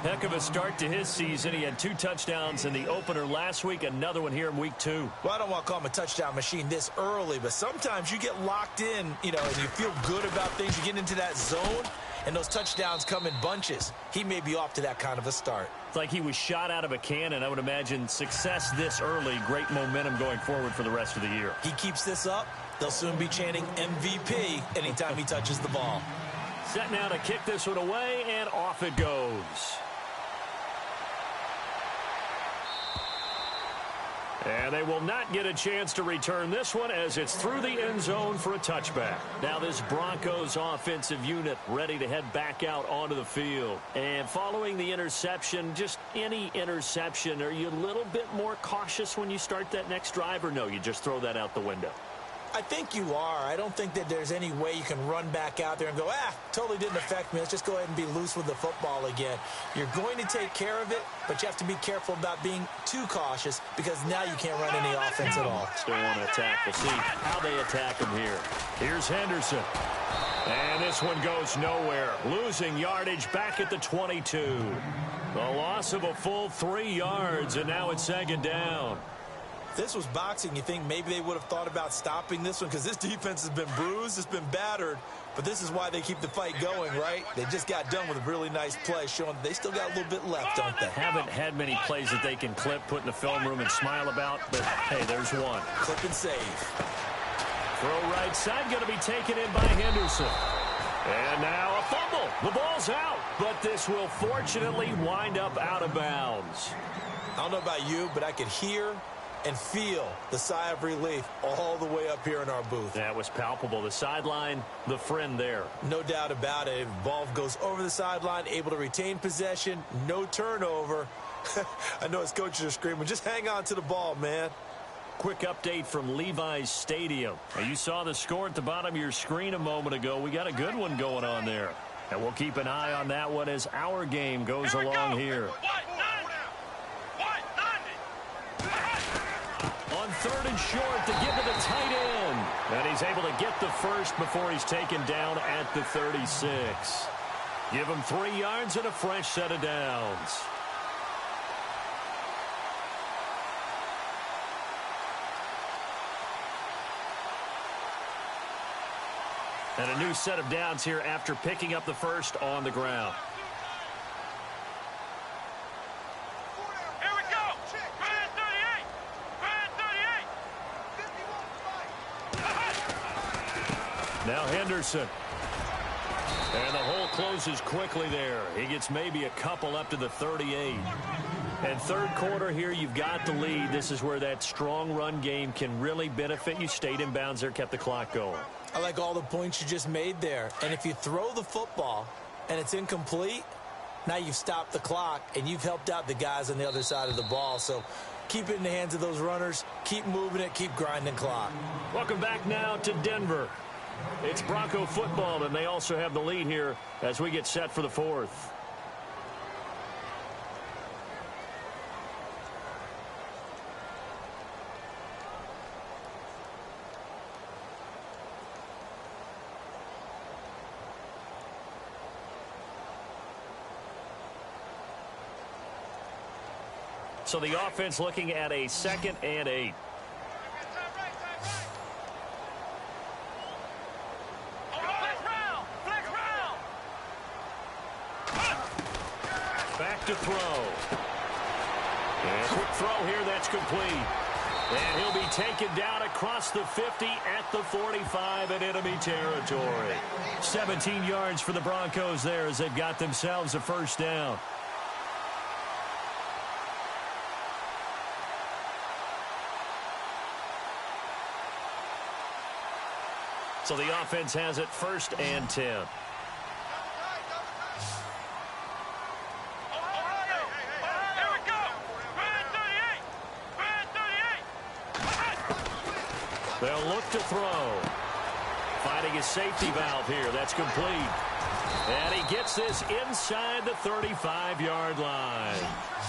Heck of a start to his season. He had 2 touchdowns in the opener last week, another one here in week 2. Well, I don't want to call him a touchdown machine this early, but sometimes you get locked in, and you feel good about things. You get into that zone, and those touchdowns come in bunches. He may be off to that kind of a start. It's like he was shot out of a cannon. I would imagine success this early, great momentum going forward for the rest of the year. He keeps this up, they'll soon be chanting MVP anytime he touches the ball. Set now to kick this one away, and off it goes. And they will not get a chance to return this one as it's through the end zone for a touchback. Now this Broncos offensive unit ready to head back out onto the field. And following the interception, just any interception, are you a little bit more cautious when you start that next drive, or no, you just throw that out the window? I think you are. I don't think that there's any way you can run back out there and go, totally didn't affect me. Let's just go ahead and be loose with the football again. You're going to take care of it, but you have to be careful about being too cautious because now you can't run any offense at all. Still want to attack. We'll see how they attack him here. Here's Henderson. And this one goes nowhere. Losing yardage back at the 22. The loss of a full 3 yards, and now it's second down. This was boxing. You think maybe they would have thought about stopping this one because this defense has been bruised, it's been battered, but this is why they keep the fight going, right? They just got done with a really nice play showing they still got a little bit left, don't they? Haven't had many plays that they can clip, put in the film room and smile about, but hey, there's one. Clip and save. Throw right side, going to be taken in by Henderson. And now a fumble. The ball's out, but this will fortunately wind up out of bounds. I don't know about you, but I could hear and feel the sigh of relief all the way up here in our booth. That was palpable. The sideline, the friend there. No doubt about it. Ball goes over the sideline, able to retain possession, no turnover. I know his coaches are screaming, just hang on to the ball, man. Quick update from Levi's Stadium. Now, you saw the score at the bottom of your screen a moment ago. We got a good one going on there. And we'll keep an eye on that one as our game goes along here. On third and short to give to the tight end. And he's able to get the first before he's taken down at the 36. Give him 3 yards and a fresh set of downs. And a new set of downs here after picking up the first on the ground. Now Henderson. And the hole closes quickly there. He gets maybe a couple up to the 38. And third quarter here, you've got the lead. This is where that strong run game can really benefit you. Stayed in bounds there, kept the clock going. I like all the points you just made there. And if you throw the football and it's incomplete, now you've stopped the clock and you've helped out the guys on the other side of the ball. So keep it in the hands of those runners. Keep moving it. Keep grinding clock. Welcome back now to Denver. It's Bronco football, and they also have the lead here as we get set for the fourth. So the offense looking at a 2nd and 8. Back to throw. And a quick throw here, that's complete. And he'll be taken down across the 50 at the 45 in enemy territory. 17 yards for the Broncos there as they've got themselves a first down. So the offense has it 1st and 10. They'll look to throw. Finding his safety valve here. That's complete. And he gets this inside the 35-yard line.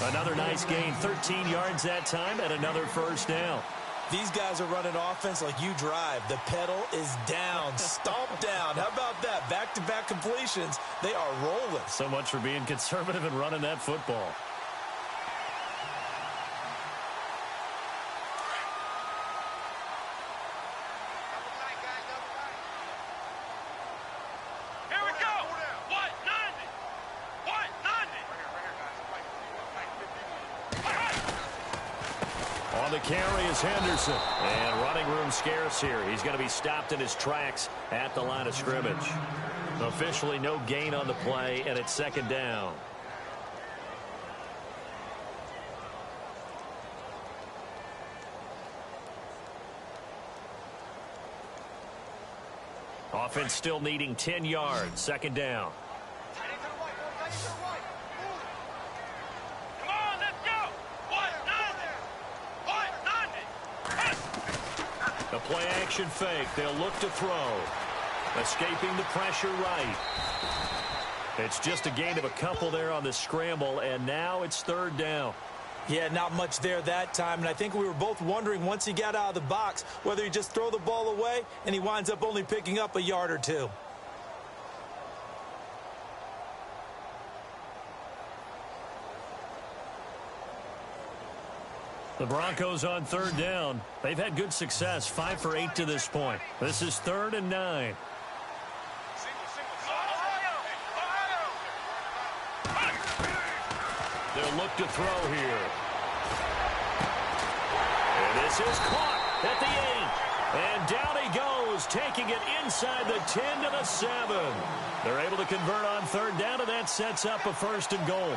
Another nice gain. 13 yards that time and another first down. These guys are running offense like you drive. The pedal is down. Stomp down. How about that? Back-to-back completions. They are rolling. So much for being conservative and running that football. On the carry is Henderson. And running room scarce here. He's going to be stopped in his tracks at the line of scrimmage. Officially no gain on the play, and it's 2nd down. Offense still needing 10 yards. 2nd down. A play action fake. They'll look to throw. Escaping the pressure right. It's just a gain of a couple there on the scramble, and now it's 3rd down. Yeah, not much there that time, and I think we were both wondering once he got out of the box whether he just throw the ball away and he winds up only picking up a yard or two. The Broncos on 3rd down. They've had good success, 5 for 8 to this point. This is 3rd and 9. They'll look to throw here. And this is caught at the 8. And down he goes, taking it inside the 10 to the 7. They're able to convert on 3rd down, and that sets up a 1st and goal.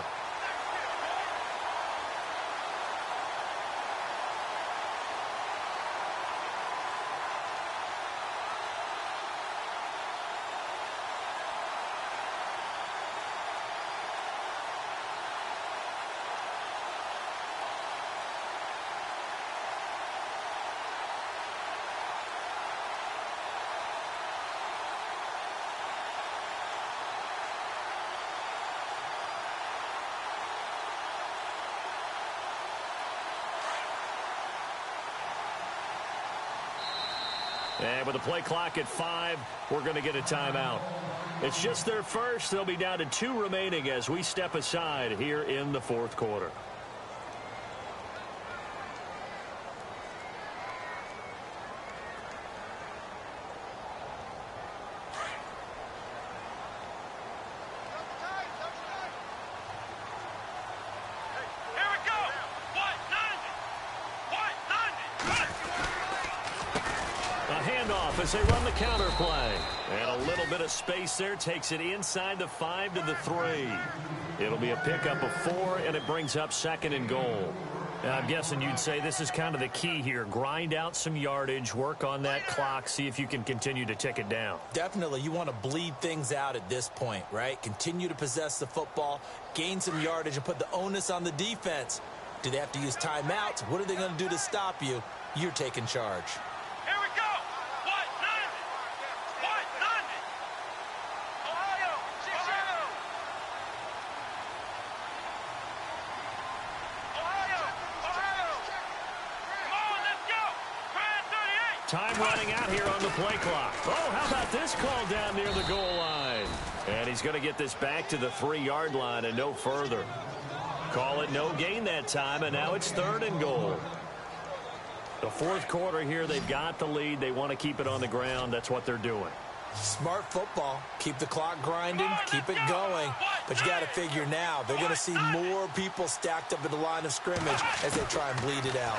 And with the play clock at 5, we're going to get a timeout. It's just their first. They'll be down to 2 remaining as we step aside here in the 4th quarter. off as they run the counter play. And a little bit of space there takes it inside the 5 to the 3. It'll be a pickup of 4, and it brings up 2nd and goal. Now, I'm guessing you'd say this is kind of the key here. Grind out some yardage, work on that clock, see if you can continue to tick it down. Definitely. You want to bleed things out at this point, right? Continue to possess the football, gain some yardage, and put the onus on the defense. Do they have to use timeouts? What are they going to do to stop you? You're taking charge. Here we go. White, none. White, none. Ohio, Ohio. Ohio, Ohio. Come on, let's go. Grand 38. Time running out here on the play clock. Oh, how about this call down near the goal line? And he's going to get this back to the 3-yard line and no further. Call it no gain that time, and now it's 3rd and goal. The fourth quarter here, they've got the lead. They want to keep it on the ground. That's what they're doing. Smart football. Keep the clock grinding, keep it going. But you got to figure now, they're going to see more people stacked up at the line of scrimmage as they try and bleed it out.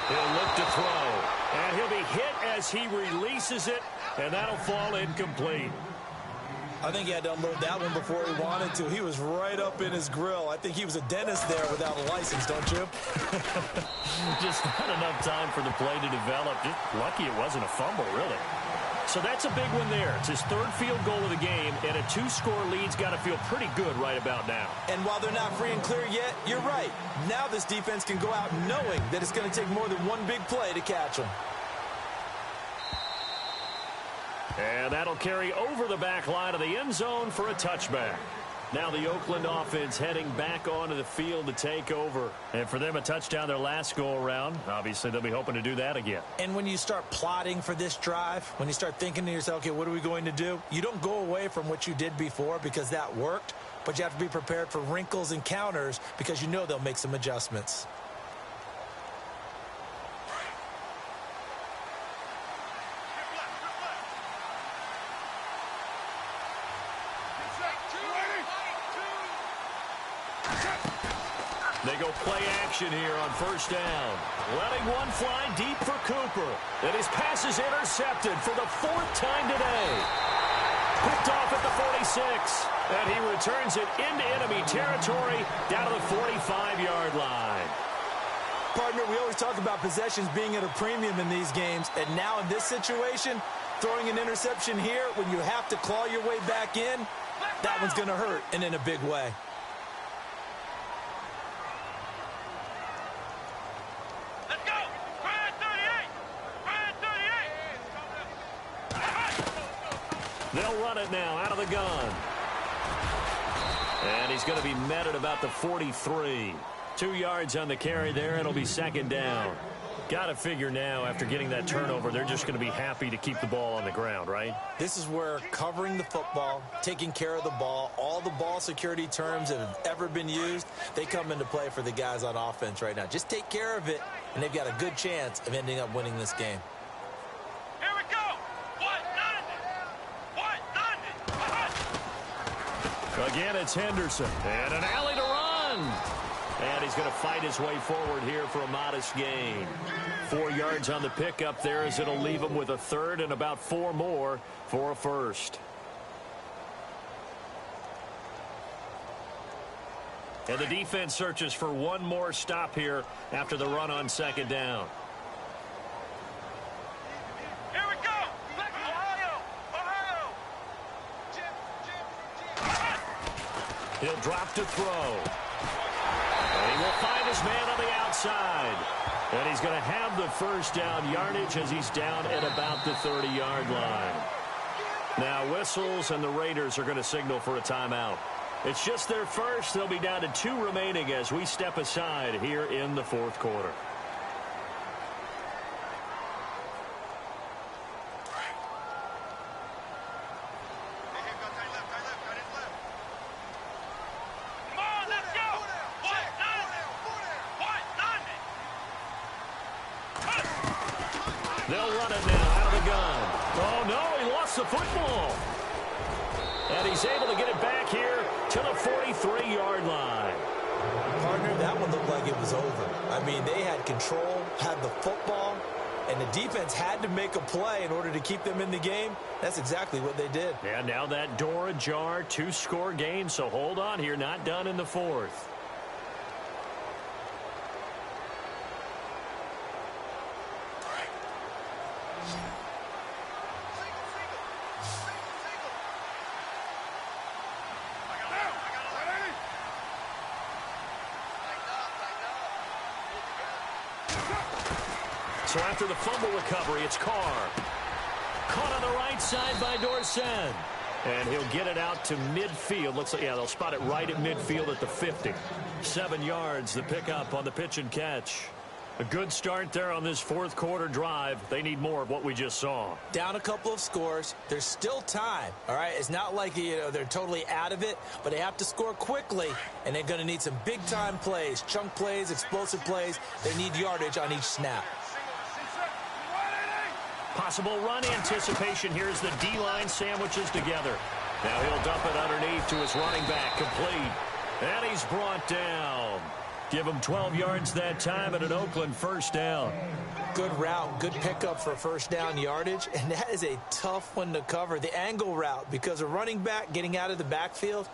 He'll look to throw, and he'll be hit as he releases it, and that'll fall incomplete. I think he had to unload that one before he wanted to. He was right up in his grill. I think he was a dentist there without a license, don't you? Just not enough time for the play to develop. Just lucky it wasn't a fumble, really. So that's a big one there. It's his 3rd field goal of the game, and a 2-score lead's got to feel pretty good right about now. And while they're not free and clear yet, you're right. Now this defense can go out knowing that it's going to take more than one big play to catch them. And that'll carry over the back line of the end zone for a touchback. Now the Oakland offense heading back onto the field to take over. And for them, a touchdown their last go-around. Obviously, they'll be hoping to do that again. And when you start plotting for this drive, when you start thinking to yourself, okay, what are we going to do? You don't go away from what you did before because that worked, but you have to be prepared for wrinkles and counters because you know they'll make some adjustments. They go play action here on 1st down. Letting one fly deep for Cooper. And his pass is intercepted for the 4th time today. Picked off at the 46. And he returns it into enemy territory down to the 45-yard line. Partner, we always talk about possessions being at a premium in these games. And now in this situation, throwing an interception here when you have to claw your way back in, that one's going to hurt, and in a big way. They'll run it now out of the gun. And he's going to be met at about the 43. 2 yards on the carry there. It'll be 2nd down. Got to figure now, after getting that turnover, they're just going to be happy to keep the ball on the ground, right? This is where covering the football, taking care of the ball, all the ball security terms that have ever been used, they come into play for the guys on offense right now. Just take care of it, and they've got a good chance of ending up winning this game. Again, it's Henderson. And an alley to run. And he's going to fight his way forward here for a modest gain. 4 yards on the pickup there as it'll leave him with a 3rd and about 4 more for a 1st. And the defense searches for one more stop here after the run on 2nd down. He'll drop to throw. And he will find his man on the outside. And he's going to have the 1st down yardage as he's down at about the 30-yard line. Now whistles, and the Raiders are going to signal for a timeout. It's just their first. They'll be down to 2 remaining as we step aside here in the 4th quarter. They'll run it now out of the gun. Oh, no, he lost the football. And he's able to get it back here to the 43-yard line. Partner, that one looked like it was over. I mean, they had control, had the football, and the defense had to make a play in order to keep them in the game. That's exactly what they did. And now that door ajar, 2-score game, so hold on here, not done in the fourth. So after the fumble recovery, it's Carr. Caught on the right side by Dorsett. And he'll get it out to midfield. Looks like, yeah, they'll spot it right at midfield at the 50. 7 yards, the pickup on the pitch and catch. A good start there on this fourth quarter drive. They need more of what we just saw. Down a couple of scores. There's still time, all right? It's not like, they're totally out of it, but they have to score quickly, and they're going to need some big-time plays, chunk plays, explosive plays. They need yardage on each snap. Possible run anticipation. Here's the D-line sandwiches together. Now he'll dump it underneath to his running back. Complete. And he's brought down. Give him 12 yards that time and an Oakland first down. Good route, good pickup for first down yardage, and that is a tough one to cover. The angle route, because a running back getting out of the backfield,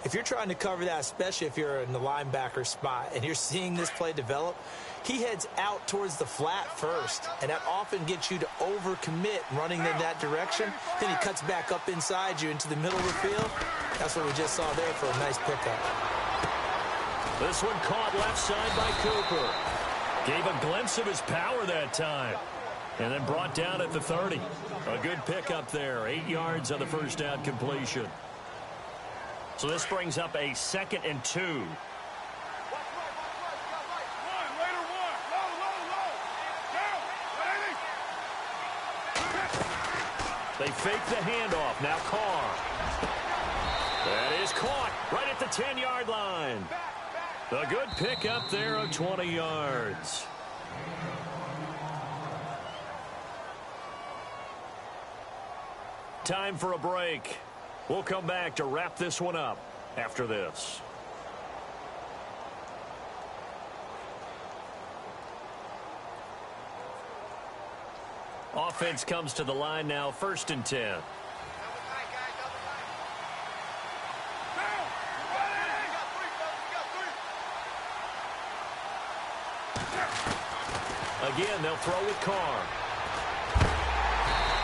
if you're trying to cover that, especially if you're in the linebacker spot and you're seeing this play develop, he heads out towards the flat first, and that often gets you to overcommit running in that direction. Then he cuts back up inside you into the middle of the field. That's what we just saw there for a nice pickup. This one caught left side by Cooper. Gave a glimpse of his power that time. And then brought down at the 30. A good pickup there. 8 yards on the first down completion. So this brings up a 2nd and 2. They fake the handoff. Now Carr. That is caught right at the 10-yard line. A good pickup there of 20 yards. Time for a break. We'll come back to wrap this one up after this. Offense comes to the line now, 1st and 10. Again, they'll throw with Carr.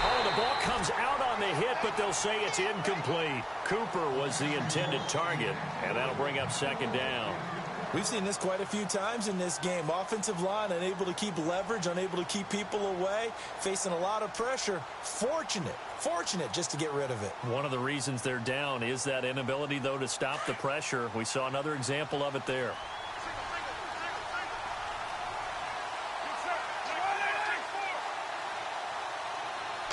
Oh, the ball comes out on the hit, but they'll say it's incomplete. Cooper was the intended target, and that'll bring up 2nd down. We've seen this quite a few times in this game. Offensive line unable to keep leverage, unable to keep people away, facing a lot of pressure. Fortunate just to get rid of it. One of the reasons they're down is that inability, though, to stop the pressure. We saw another example of it there.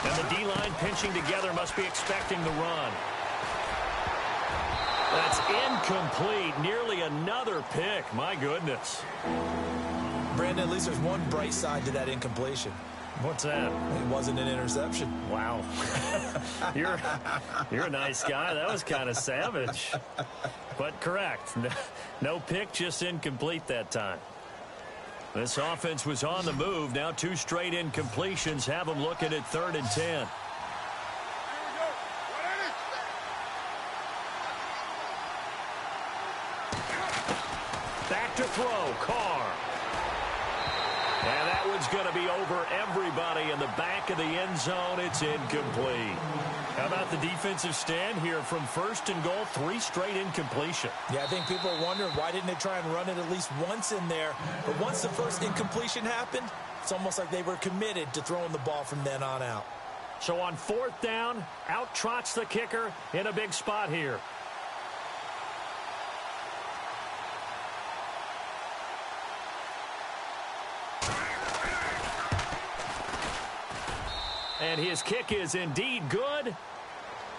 And the D-line pinching together must be expecting the run. That's incomplete. Nearly another pick. My goodness. Brandon, at least there's one bright side to that incompletion. What's that? It wasn't an interception. Wow. You're a nice guy. That was kind of savage. But correct. No pick, just incomplete that time. This offense was on the move. Now 2 straight incompletions have them looking at 3rd and 10. Back to throw, Carr. And that one's going to be over everybody in the back of the end zone. It's incomplete. How about the defensive stand here from 1st and goal? 3 straight incompletion. Yeah, I think people are wondering why didn't they try and run it at least once in there. But once the first incompletion happened, it's almost like they were committed to throwing the ball from then on out. So on 4th down, out trots the kicker in a big spot here. And his kick is indeed good.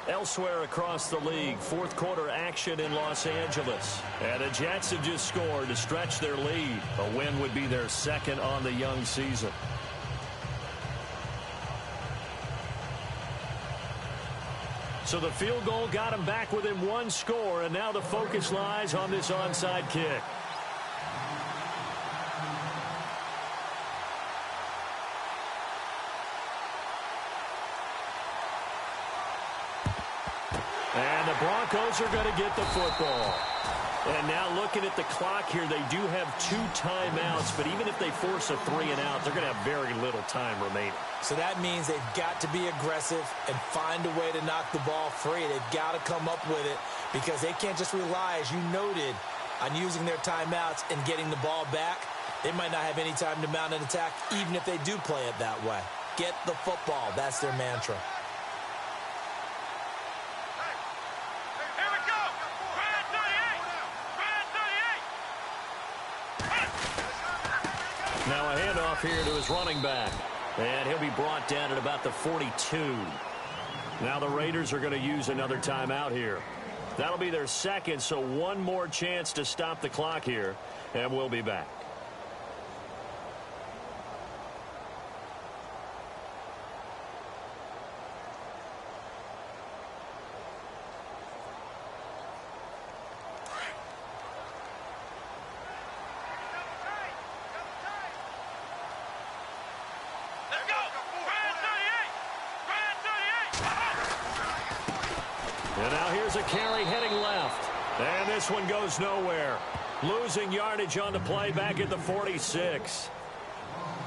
Elsewhere across the league, 4th quarter action in Los Angeles. And the Jets have just scored to stretch their lead. A win would be their 2nd on the young season. So the field goal got him back within 1 score, and now the focus lies on this onside kick. Broncos are going to get the football. And now looking at the clock here, they do have 2 timeouts, but even if they force a 3-and-out, they're going to have very little time remaining. So that means they've got to be aggressive and find a way to knock the ball free. They've got to come up with it because they can't just rely, as you noted, on using their timeouts and getting the ball back. They might not have any time to mount an attack, even if they do play it that way. Get the football. That's their mantra. Now a handoff here to his running back. And he'll be brought down at about the 42. Now the Raiders are going to use another timeout here. That'll be their second, so one more chance to stop the clock here. And we'll be back. And now here's a carry heading left. And this one goes nowhere. Losing yardage on the play back at the 46.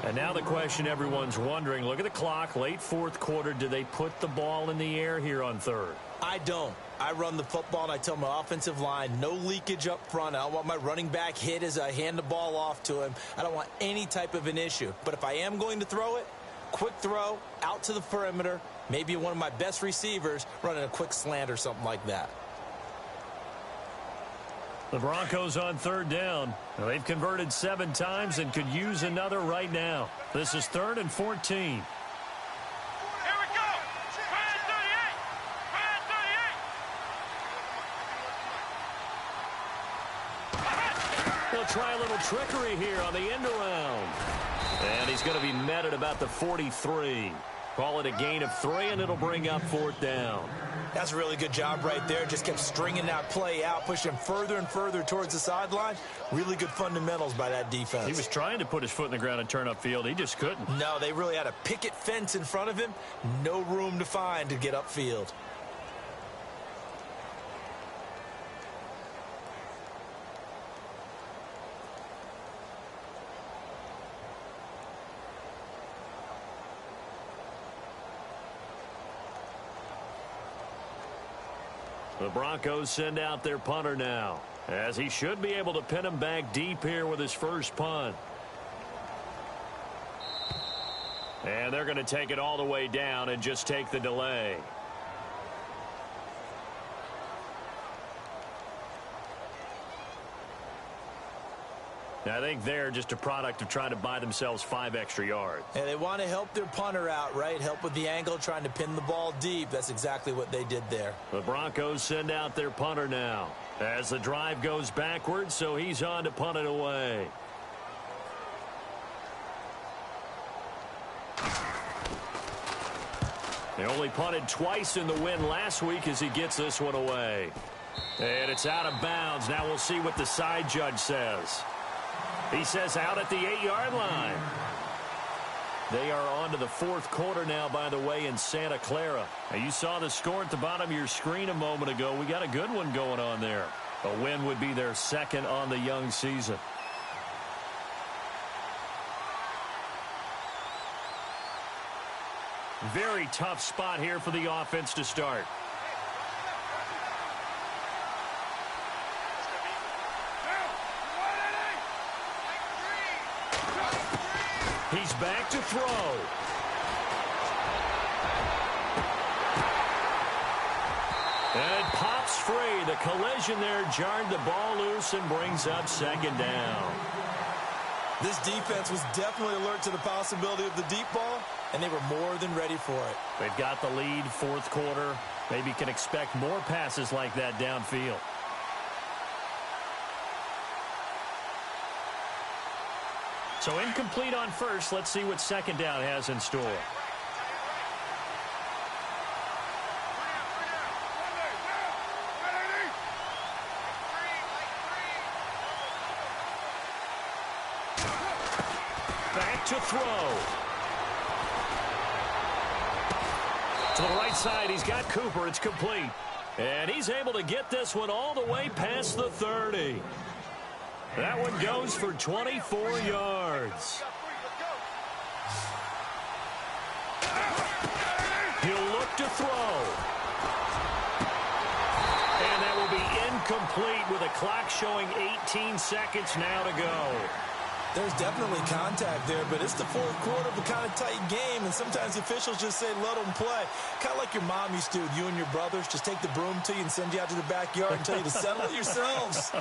And now the question everyone's wondering, look at the clock, late fourth quarter, do they put the ball in the air here on third? I don't. I run the football, and I tell my offensive line, no leakage up front. I don't want my running back hit as I hand the ball off to him. I don't want any type of an issue. But if I am going to throw it, quick throw, out to the perimeter, maybe one of my best receivers running a quick slant or something like that. The Broncos on third down. Now, they've converted 7 times and could use another right now. This is 3rd and 14. Here we go! Brand 38! They'll try a little trickery here on the end around. And he's going to be met at about the 43. Call it a gain of 3, and it'll bring up 4th down. That's a really good job right there. Just kept stringing that play out, pushing him further and further towards the sideline. Really good fundamentals by that defense. He was trying to put his foot in the ground and turn upfield. He just couldn't. No, they really had a picket fence in front of him. No room to find to get upfield. The Broncos send out their punter now, as he should be able to pin him back deep here with his first punt. And they're going to take it all the way down and just take the delay. Now, I think they're just a product of trying to buy themselves 5 extra yards. And they want to help their punter out, right? Help with the angle, trying to pin the ball deep. That's exactly what they did there. The Broncos send out their punter now as the drive goes backwards, so he's on to punt it away. They only punted twice in the win last week as he gets this one away. And it's out of bounds. Now we'll see what the side judge says. He says out at the 8-yard line. They are on to the 4th quarter now, by the way, in Santa Clara. Now, you saw the score at the bottom of your screen a moment ago. We got a good one going on there. A win would be their 2nd on the young season. Very tough spot here for the offense to start. He's back to throw. And it pops free. The collision there jarred the ball loose and brings up 2nd down. This defense was definitely alert to the possibility of the deep ball, and they were more than ready for it. They've got the lead, 4th quarter. Maybe can expect more passes like that downfield. So incomplete on first. Let's see what 2nd down has in store. Back to throw. To the right side, he's got Cooper. It's complete. And he's able to get this one all the way past the 30. That one goes for 24 yards. He'll look to throw. And that will be incomplete with a clock showing 18 seconds now to go. There's definitely contact there, but it's the fourth quarter of a kind of tight game, and sometimes officials just say, let them play. Kind of like your mom used to with you and your brothers. Just take the broom to you and send you out to the backyard and tell you to settle it yourselves.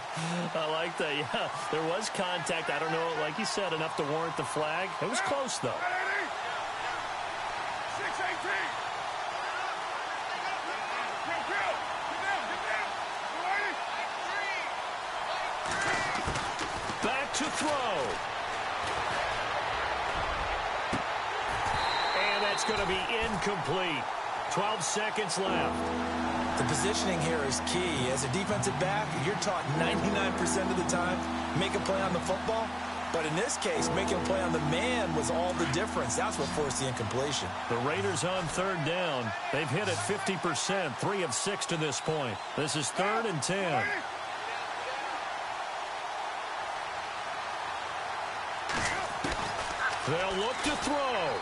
I like that, yeah. There was contact. I don't know, like you said, enough to warrant the flag. It was close, though. 6-18. Back to throw. And that's going to be incomplete. 12 seconds left. The positioning here is key. As a defensive back, you're taught 99% of the time, make a play on the football. But in this case, making a play on the man was all the difference. That's what forced the incompletion. The Raiders on third down. They've hit it 50%, 3 of 6 to this point. This is 3rd and 10. They'll look to throw.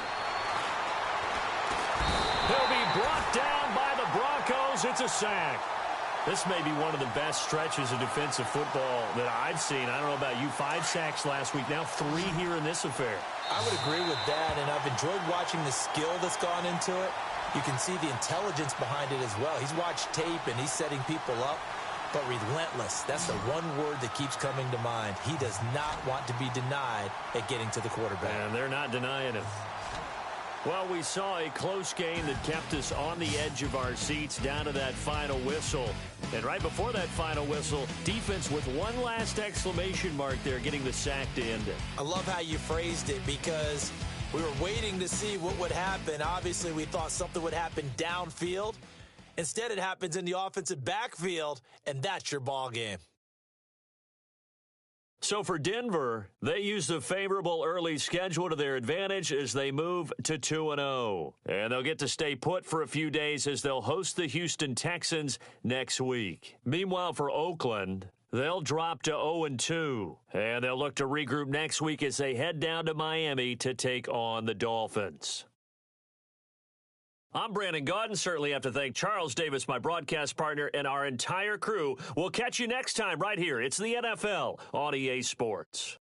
He'll be brought down by the Broncos. It's a sack. This may be one of the best stretches of defensive football that I've seen. I don't know about you. 5 sacks last week, now 3 here in this affair. I would agree with that, and I've enjoyed watching the skill that's gone into it. You can see the intelligence behind it as well. He's watched tape, and he's setting people up. But relentless, that's the one word that keeps coming to mind. He does not want to be denied at getting to the quarterback. And they're not denying him. Well, we saw a close game that kept us on the edge of our seats down to that final whistle. And right before that final whistle, defense with one last exclamation mark there, getting the sack to end it. I love how you phrased it because we were waiting to see what would happen. Obviously, we thought something would happen downfield. Instead, it happens in the offensive backfield, and that's your ball game. So for Denver, they use the favorable early schedule to their advantage as they move to 2-0. And they'll get to stay put for a few days as they'll host the Houston Texans next week. Meanwhile, for Oakland, they'll drop to 0-2. And they'll look to regroup next week as they head down to Miami to take on the Dolphins. I'm Brandon Gaudin. Certainly have to thank Charles Davis, my broadcast partner, and our entire crew. We'll catch you next time right here. It's the NFL on EA Sports.